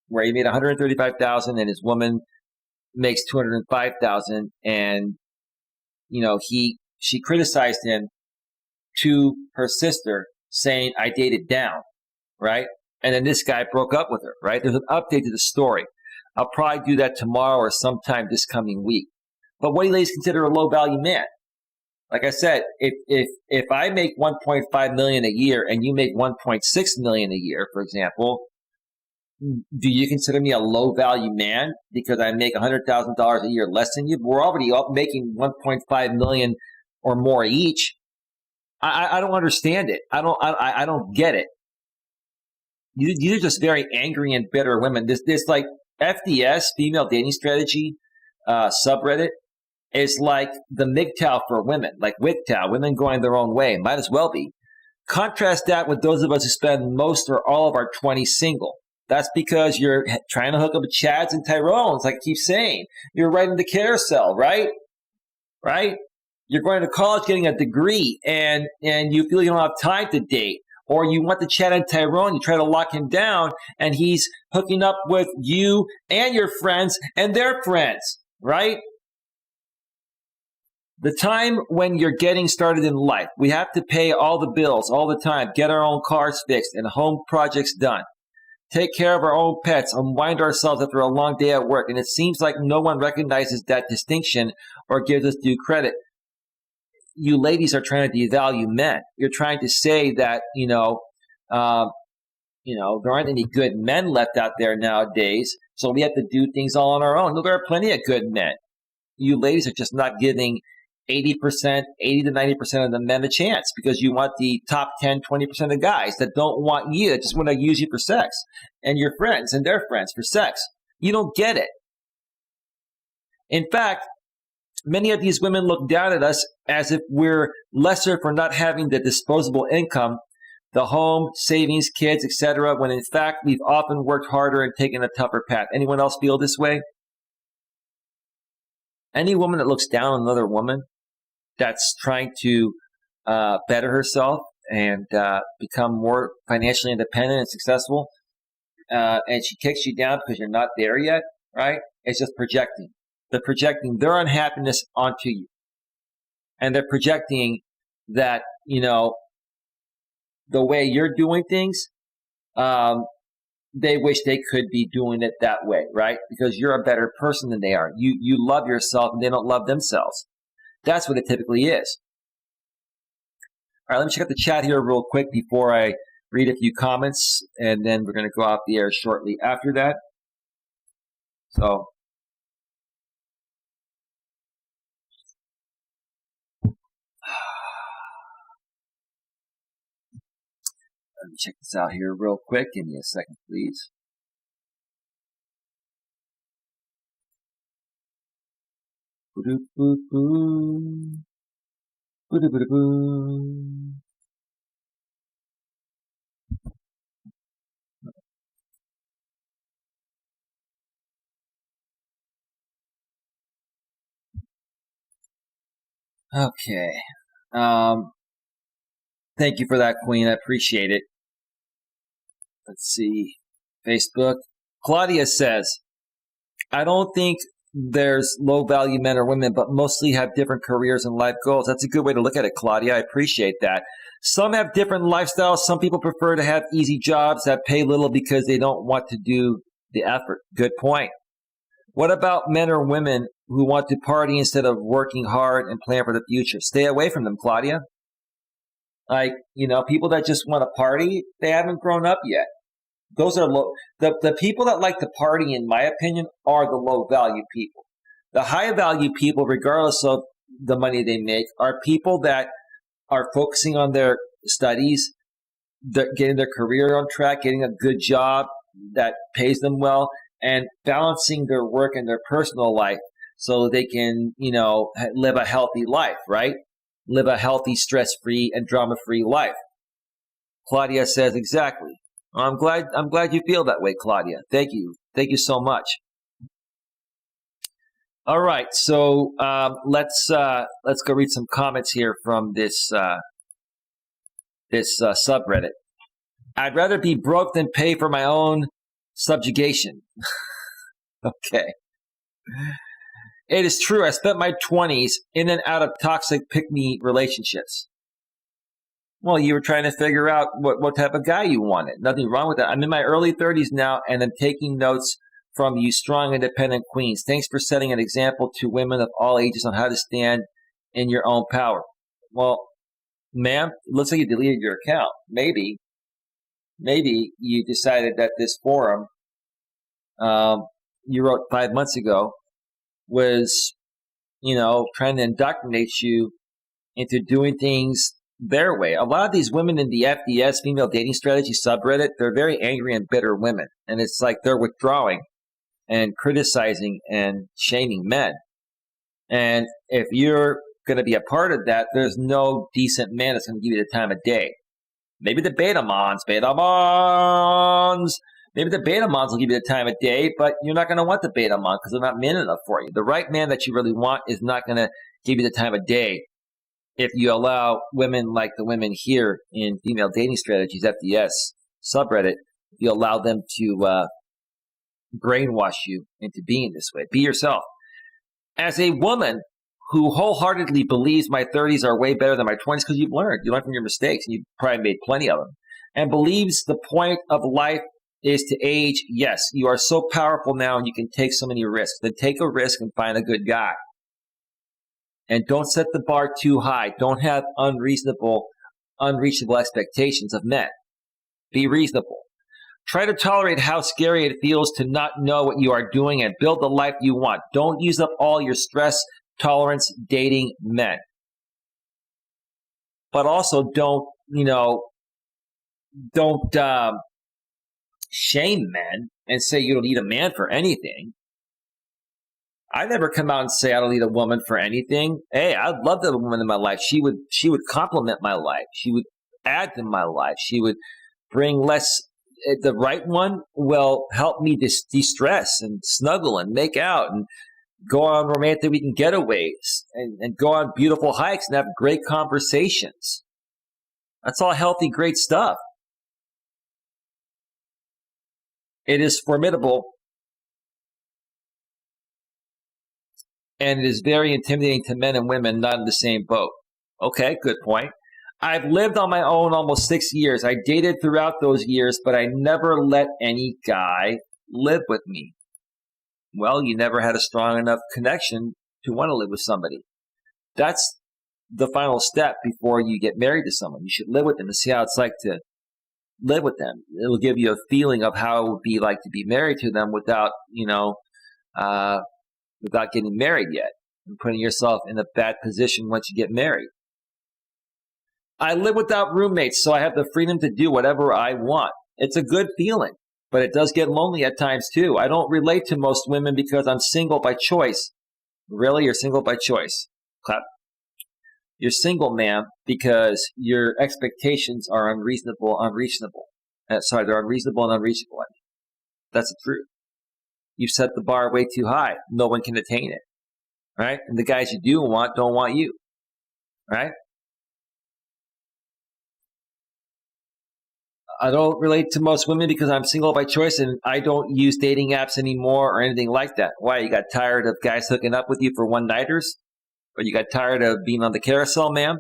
where he made $135,000 and his woman makes $205,000, and she criticized him to her sister, saying, "I dated down," right? And then this guy broke up with her, right? There's an update to the story. I'll probably do that tomorrow or sometime this coming week. But what do you ladies consider a low value man? Like I said, if I make $1.5 million a year and you make $1.6 million a year, for example, do you consider me a low value man because I make $100,000 a year less than you? We're already making $1.5 million or more each. I don't understand it. I don't get it. These are just very angry and bitter women. This like FDS, female dating strategy subreddit, is like the MGTOW for women, like WGTOW, women going their own way. Might as well be. Contrast that with those of us who spend most or all of our 20s single. That's because you're trying to hook up with Chads and Tyrones, like I keep saying. You're riding the carousel, right? Right? You're going to college getting a degree and you feel you don't have time to date. Or you want the Chad and Tyrone, you try to lock him down, and he's hooking up with you and your friends and their friends, right? The time when you're getting started in life, we have to pay all the bills all the time, get our own cars fixed and home projects done, take care of our own pets, unwind ourselves after a long day at work. And it seems like no one recognizes that distinction or gives us due credit. You ladies are trying to devalue men. You're trying to say that, there aren't any good men left out there nowadays, so we have to do things all on our own. No, there are plenty of good men. You ladies are just not giving 80% to 90% of the men a chance because you want the top 10, 20% of guys that don't want you, that just want to use you for sex, and your friends and their friends for sex. You don't get it. In fact, many of these women look down at us as if we're lesser for not having the disposable income, the home, savings, kids, etc., when in fact we've often worked harder and taken a tougher path. Anyone else feel this way? Any woman that looks down on another woman that's trying to better herself and become more financially independent and successful, and she kicks you down because you're not there yet, right? It's just projecting. They're projecting their unhappiness onto you. And they're projecting that, the way you're doing things, they wish they could be doing it that way, right? Because you're a better person than they are. You love yourself and they don't love themselves. That's what it typically is. All right, let me check out the chat here real quick before I read a few comments, and then we're going to go off the air shortly after that. So, let me check this out here real quick. Give me a second, please. Boo-doo-boo-boo. Boo-doo-boo-doo-boo. Okay. Thank you for that, Queen. I appreciate it. Let's see. Facebook. Claudia says, I don't think there's low-value men or women, but mostly have different careers and life goals. That's a good way to look at it, Claudia. I appreciate that. Some have different lifestyles. Some people prefer to have easy jobs that pay little because they don't want to do the effort. Good point. What about men or women who want to party instead of working hard and plan for the future? Stay away from them, Claudia. Like, people that just want to party, they haven't grown up yet. Those are low. The people that like to party, in my opinion, are the low-value people. The high-value people, regardless of the money they make, are people that are focusing on their studies, getting their career on track, getting a good job that pays them well, and balancing their work and their personal life so they can, live a healthy life, right? Live a healthy, stress-free, and drama-free life. Claudia says exactly. I'm glad you feel that way, Claudia. Thank you. Thank you so much. All right, so let's go read some comments here from this subreddit. I'd rather be broke than pay for my own subjugation. Okay. It is true. I spent my 20s in and out of toxic pick-me relationships. Well, you were trying to figure out what type of guy you wanted. Nothing wrong with that. I'm in my early 30s now, and I'm taking notes from you strong, independent queens. Thanks for setting an example to women of all ages on how to stand in your own power. Well, ma'am, it looks like you deleted your account. Maybe you decided that this forum you wrote 5 months ago was, trying to indoctrinate you into doing things their way. A lot of these women in the FDS, female dating strategy subreddit, they're very angry and bitter women. And it's like they're withdrawing and criticizing and shaming men. And if you're going to be a part of that, there's no decent man that's going to give you the time of day. Maybe the Betamons. Maybe the Betamons will give you the time of day, but you're not going to want the Betamon because they're not man enough for you. The right man that you really want is not going to give you the time of day if you allow women like the women here in Female Dating Strategies, FDS subreddit, if you allow them to brainwash you into being this way. Be yourself. As a woman who wholeheartedly believes my 30s are way better than my 20s because you've learned. You learned from your mistakes, and you've probably made plenty of them. And believes the point of life is to age. Yes, you are so powerful now and you can take so many risks. Then take a risk and find a good guy. And don't set the bar too high. Don't have unreachable expectations of men. Be reasonable. Try to tolerate how scary it feels to not know what you are doing and build the life you want. Don't use up all your stress tolerance dating men. But also don't shame men and say you don't need a man for anything. I never come out and say I don't need a woman for anything. Hey, I'd love to have a woman in my life. She would complement my life. She would add to my life. She would bring less. The right one will help me de-stress and snuggle and make out and go on romantic weekend getaways and go on beautiful hikes and have great conversations. That's all healthy, great stuff. It is formidable, and it is very intimidating to men and women not in the same boat. Okay, good point. I've lived on my own almost 6 years. I dated throughout those years, but I never let any guy live with me. Well, you never had a strong enough connection to want to live with somebody. That's the final step before you get married to someone. You should live with them and see how it's like to live with them. It'll give you a feeling of how it would be like to be married to them without getting married yet and putting yourself in a bad position once you get married. I live without roommates, so I have the freedom to do whatever I want. It's a good feeling, but it does get lonely at times too. I don't relate to most women because I'm single by choice. Really? You're single by choice? Clap. You're single, ma'am, because your expectations are they're unreasonable and unreachable. That's the truth. You've set the bar way too high. No one can attain it, right? And the guys you do want don't want you, right? I don't relate to most women because I'm single by choice and I don't use dating apps anymore or anything like that. Why? You got tired of guys hooking up with you for one-nighters? Or you got tired of being on the carousel, ma'am?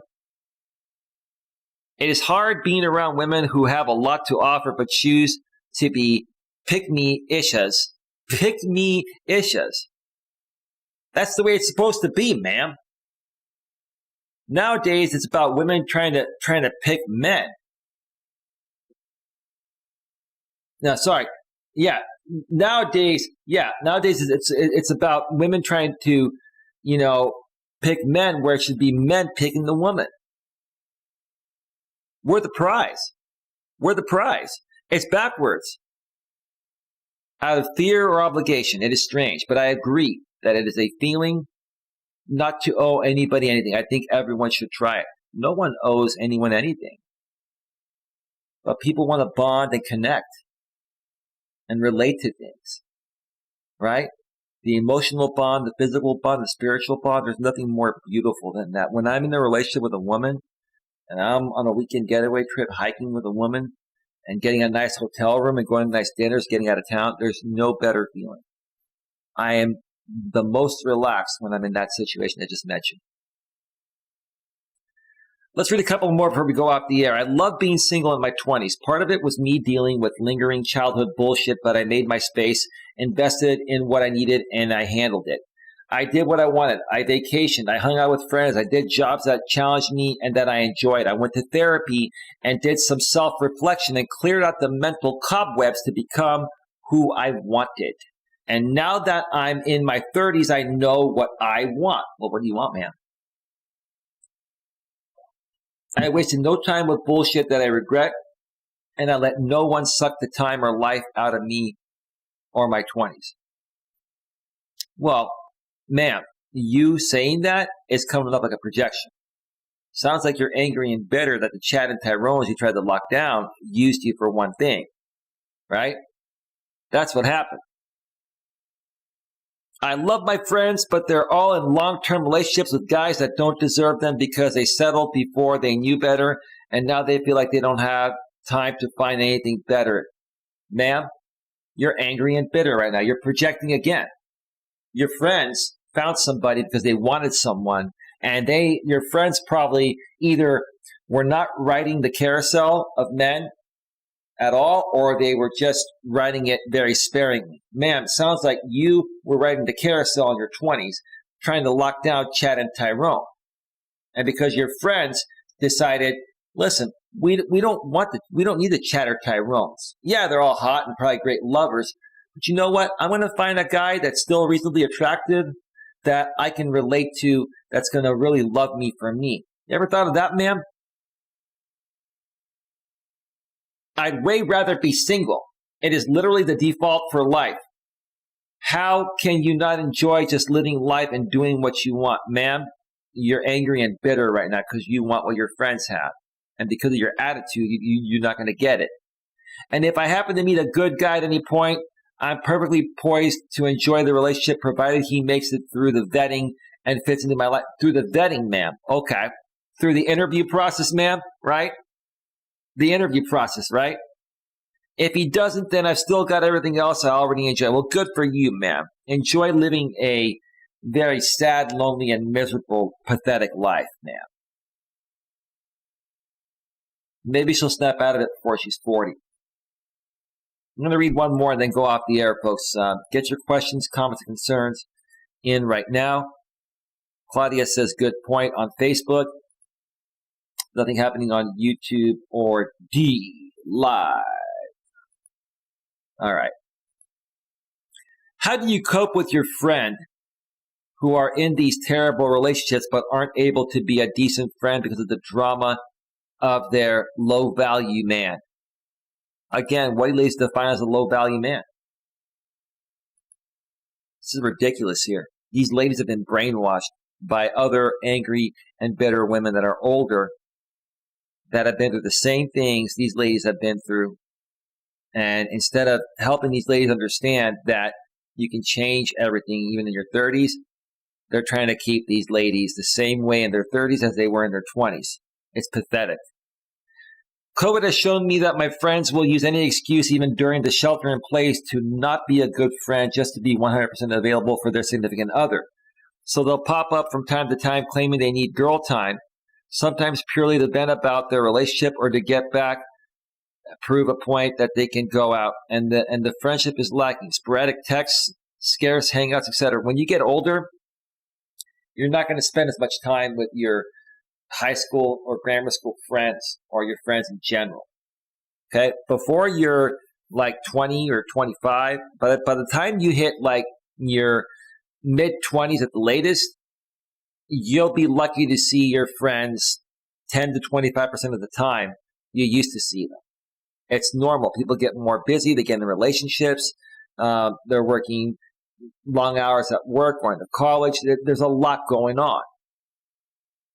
It is hard being around women who have a lot to offer but choose to be pick-me-ishas. Pick-me-ishas. That's the way it's supposed to be, ma'am. Nowadays, it's about women trying to pick men. No, sorry. Yeah. Nowadays it's about women trying to, pick men where it should be men picking the woman. We're the prize. It's backwards. Out of fear or obligation. It is strange, but I agree that it is a feeling not to owe anybody anything. I think everyone should try it. No one owes anyone anything. But people want to bond and connect and relate to things, right? The emotional bond, the physical bond, the spiritual bond, there's nothing more beautiful than that. When I'm in a relationship with a woman and I'm on a weekend getaway trip hiking with a woman and getting a nice hotel room and going to nice dinners, getting out of town, there's no better feeling. I am the most relaxed when I'm in that situation I just mentioned. Let's read a couple more before we go off the air. I love being single in my 20s. Part of it was me dealing with lingering childhood bullshit, but I made my space, invested in what I needed, and I handled it. I did what I wanted. I vacationed. I hung out with friends. I did jobs that challenged me and that I enjoyed. I went to therapy and did some self-reflection and cleared out the mental cobwebs to become who I wanted. And now that I'm in my 30s, I know what I want. Well, what do you want, man? I wasted no time with bullshit that I regret, and I let no one suck the time or life out of me or my 20s. Well, ma'am, you saying that is coming up like a projection. Sounds like you're angry and bitter that the Chad and Tyrones you tried to lock down used you for one thing, right? That's what happened. I love my friends, but they're all in long-term relationships with guys that don't deserve them because they settled before they knew better, and now they feel like they don't have time to find anything better. Ma'am, you're angry and bitter right now. You're projecting again. Your friends found somebody because they wanted someone, and your friends probably either were not riding the carousel of men at all, or they were just riding it very sparingly. Ma'am, sounds like you were riding the carousel in your 20s, trying to lock down Chad and Tyrone. And because your friends decided, listen, we don't need the Chad or Tyrones. Yeah, they're all hot and probably great lovers, but you know what? I'm going to find a guy that's still reasonably attractive that I can relate to, that's going to really love me for me. You ever thought of that, ma'am? I'd way rather be single. It is literally the default for life. How can you not enjoy just living life and doing what you want? Ma'am, you're angry and bitter right now because you want what your friends have. And because of your attitude, you're not going to get it. And if I happen to meet a good guy at any point, I'm perfectly poised to enjoy the relationship provided he makes it through the vetting and fits into my life. Through the vetting, ma'am. Okay. Through the interview process, ma'am, right? The interview process, right? If he doesn't, then I've still got everything else I already enjoy. Well, good for you, man. Enjoy living a very sad, lonely, and miserable, pathetic life, man. Maybe she'll snap out of it before she's 40. I'm going to read one more and then go off the air, folks. Get your questions, comments, and concerns in right now. Claudia says, good point on Facebook. Nothing happening on YouTube or D Live. All right. How do you cope with your friend who are in these terrible relationships but aren't able to be a decent friend because of the drama of their low-value man? Again, what ladies define as a low-value man? This is ridiculous here. These ladies have been brainwashed by other angry and bitter women that are older that have been through the same things these ladies have been through. And instead of helping these ladies understand that you can change everything even in your 30s, they're trying to keep these ladies the same way in their 30s as they were in their 20s. It's pathetic. COVID has shown me that my friends will use any excuse, even during the shelter in place, to not be a good friend just to be 100% available for their significant other. So they'll pop up from time to time claiming they need girl time, sometimes purely to vent about their relationship or to get back, prove a point that they can go out. And the friendship is lacking. Sporadic texts, scarce hangouts, etc. When you get older, you're not going to spend as much time with your high school or grammar school friends or your friends in general. Okay? Before you're like 20 or 25, by the time you hit like your mid-20s at the latest, you'll be lucky to see your friends 10 to 25% of the time you used to see them. It's normal. People get more busy. They get in relationships. They're working long hours at work, going to college. There's a lot going on.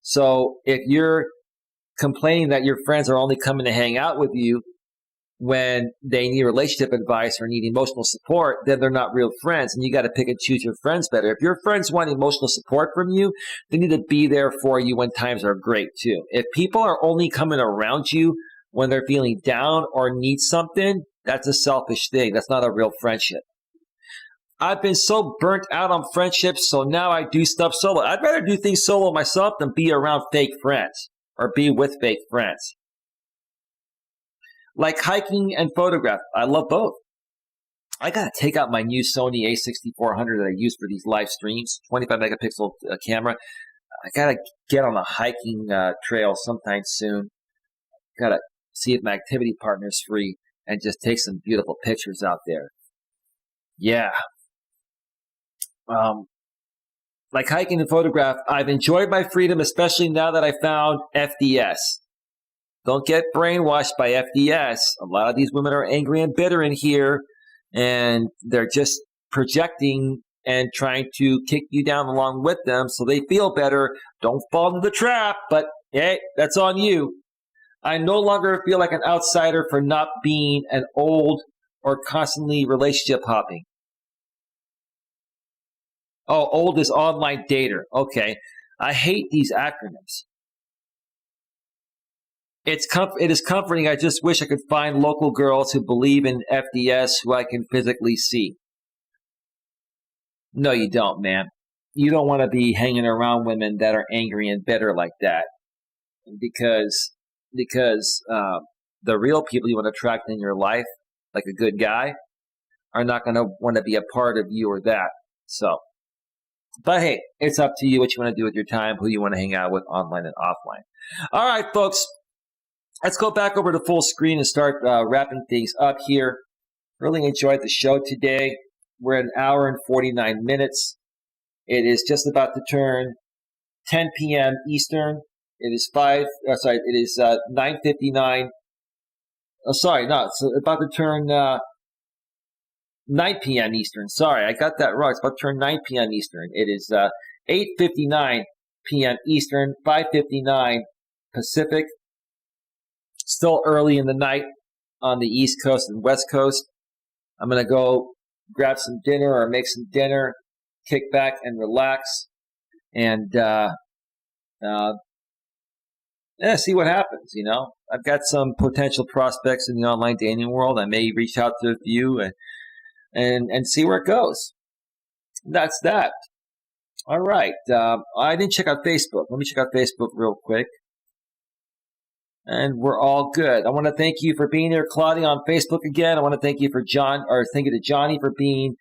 So if you're complaining that your friends are only coming to hang out with you when they need relationship advice or need emotional support, then they're not real friends, and you got to pick and choose your friends better. If your friends want emotional support from you, they need to be there for you when times are great too. If people are only coming around you when they're feeling down or need something, that's a selfish thing. That's not a real friendship. I've been so burnt out on friendships, so now I do stuff solo. I'd rather do things solo myself than be around fake friends or be with fake friends. Like hiking and photograph. I love both. I got to take out my new Sony a6400 that I use for these live streams, 25 megapixel camera. I got to get on a hiking trail sometime soon. Got to see if my activity partner's free and just take some beautiful pictures out there. Yeah. Like hiking and photograph, I've enjoyed my freedom, especially now that I found FDS. Don't get brainwashed by FDS. A lot of these women are angry and bitter in here, and they're just projecting and trying to kick you down along with them so they feel better. Don't fall into the trap, but hey, that's on you. I no longer feel like an outsider for not being an old or constantly relationship hopping. Oh, old is online dater. Okay. I hate these acronyms. It is comforting. I just wish I could find local girls who believe in FDS who I can physically see. No, you don't, man. You don't want to be hanging around women that are angry and bitter like that, because the real people you want to attract in your life, like a good guy, are not going to want to be a part of you or that. So, but hey, it's up to you what you want to do with your time, who you want to hang out with online and offline. All right, folks. Let's go back over to full screen and start wrapping things up here. Really enjoyed the show today. We're at 1 hour and 49 minutes. It is just about to turn 10 p.m. Eastern. It is 9:59. It's about to turn 9 p.m. Eastern. Sorry, I got that wrong. It's about to turn 9 p.m. Eastern. It is 8:59 p.m. Eastern, 5:59 Pacific. Still early in the night on the East Coast and West Coast. I'm going to go grab some dinner or make some dinner, kick back and relax, and see what happens. I've got some potential prospects in the online dating world. I may reach out to a few and see where it goes. That's that. All right. I didn't check out Facebook. Let me check out Facebook real quick. And we're all good. I want to thank you for being here, Claudia, on Facebook again. I want to thank you thank you to Johnny for being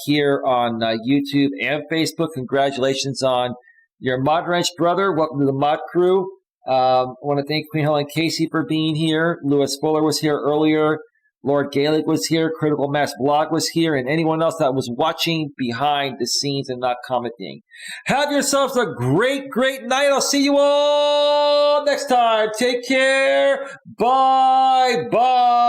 here on YouTube and Facebook. Congratulations on your Mod Wrench brother. Welcome to the Mod Crew. I want to thank Queen Helen Casey for being here. Lewis Fuller was here earlier. Lord Gaelic was here. Critical Mass Blog was here. And anyone else that was watching behind the scenes and not commenting. Have yourselves a great, great night. I'll see you all next time. Take care. Bye. Bye.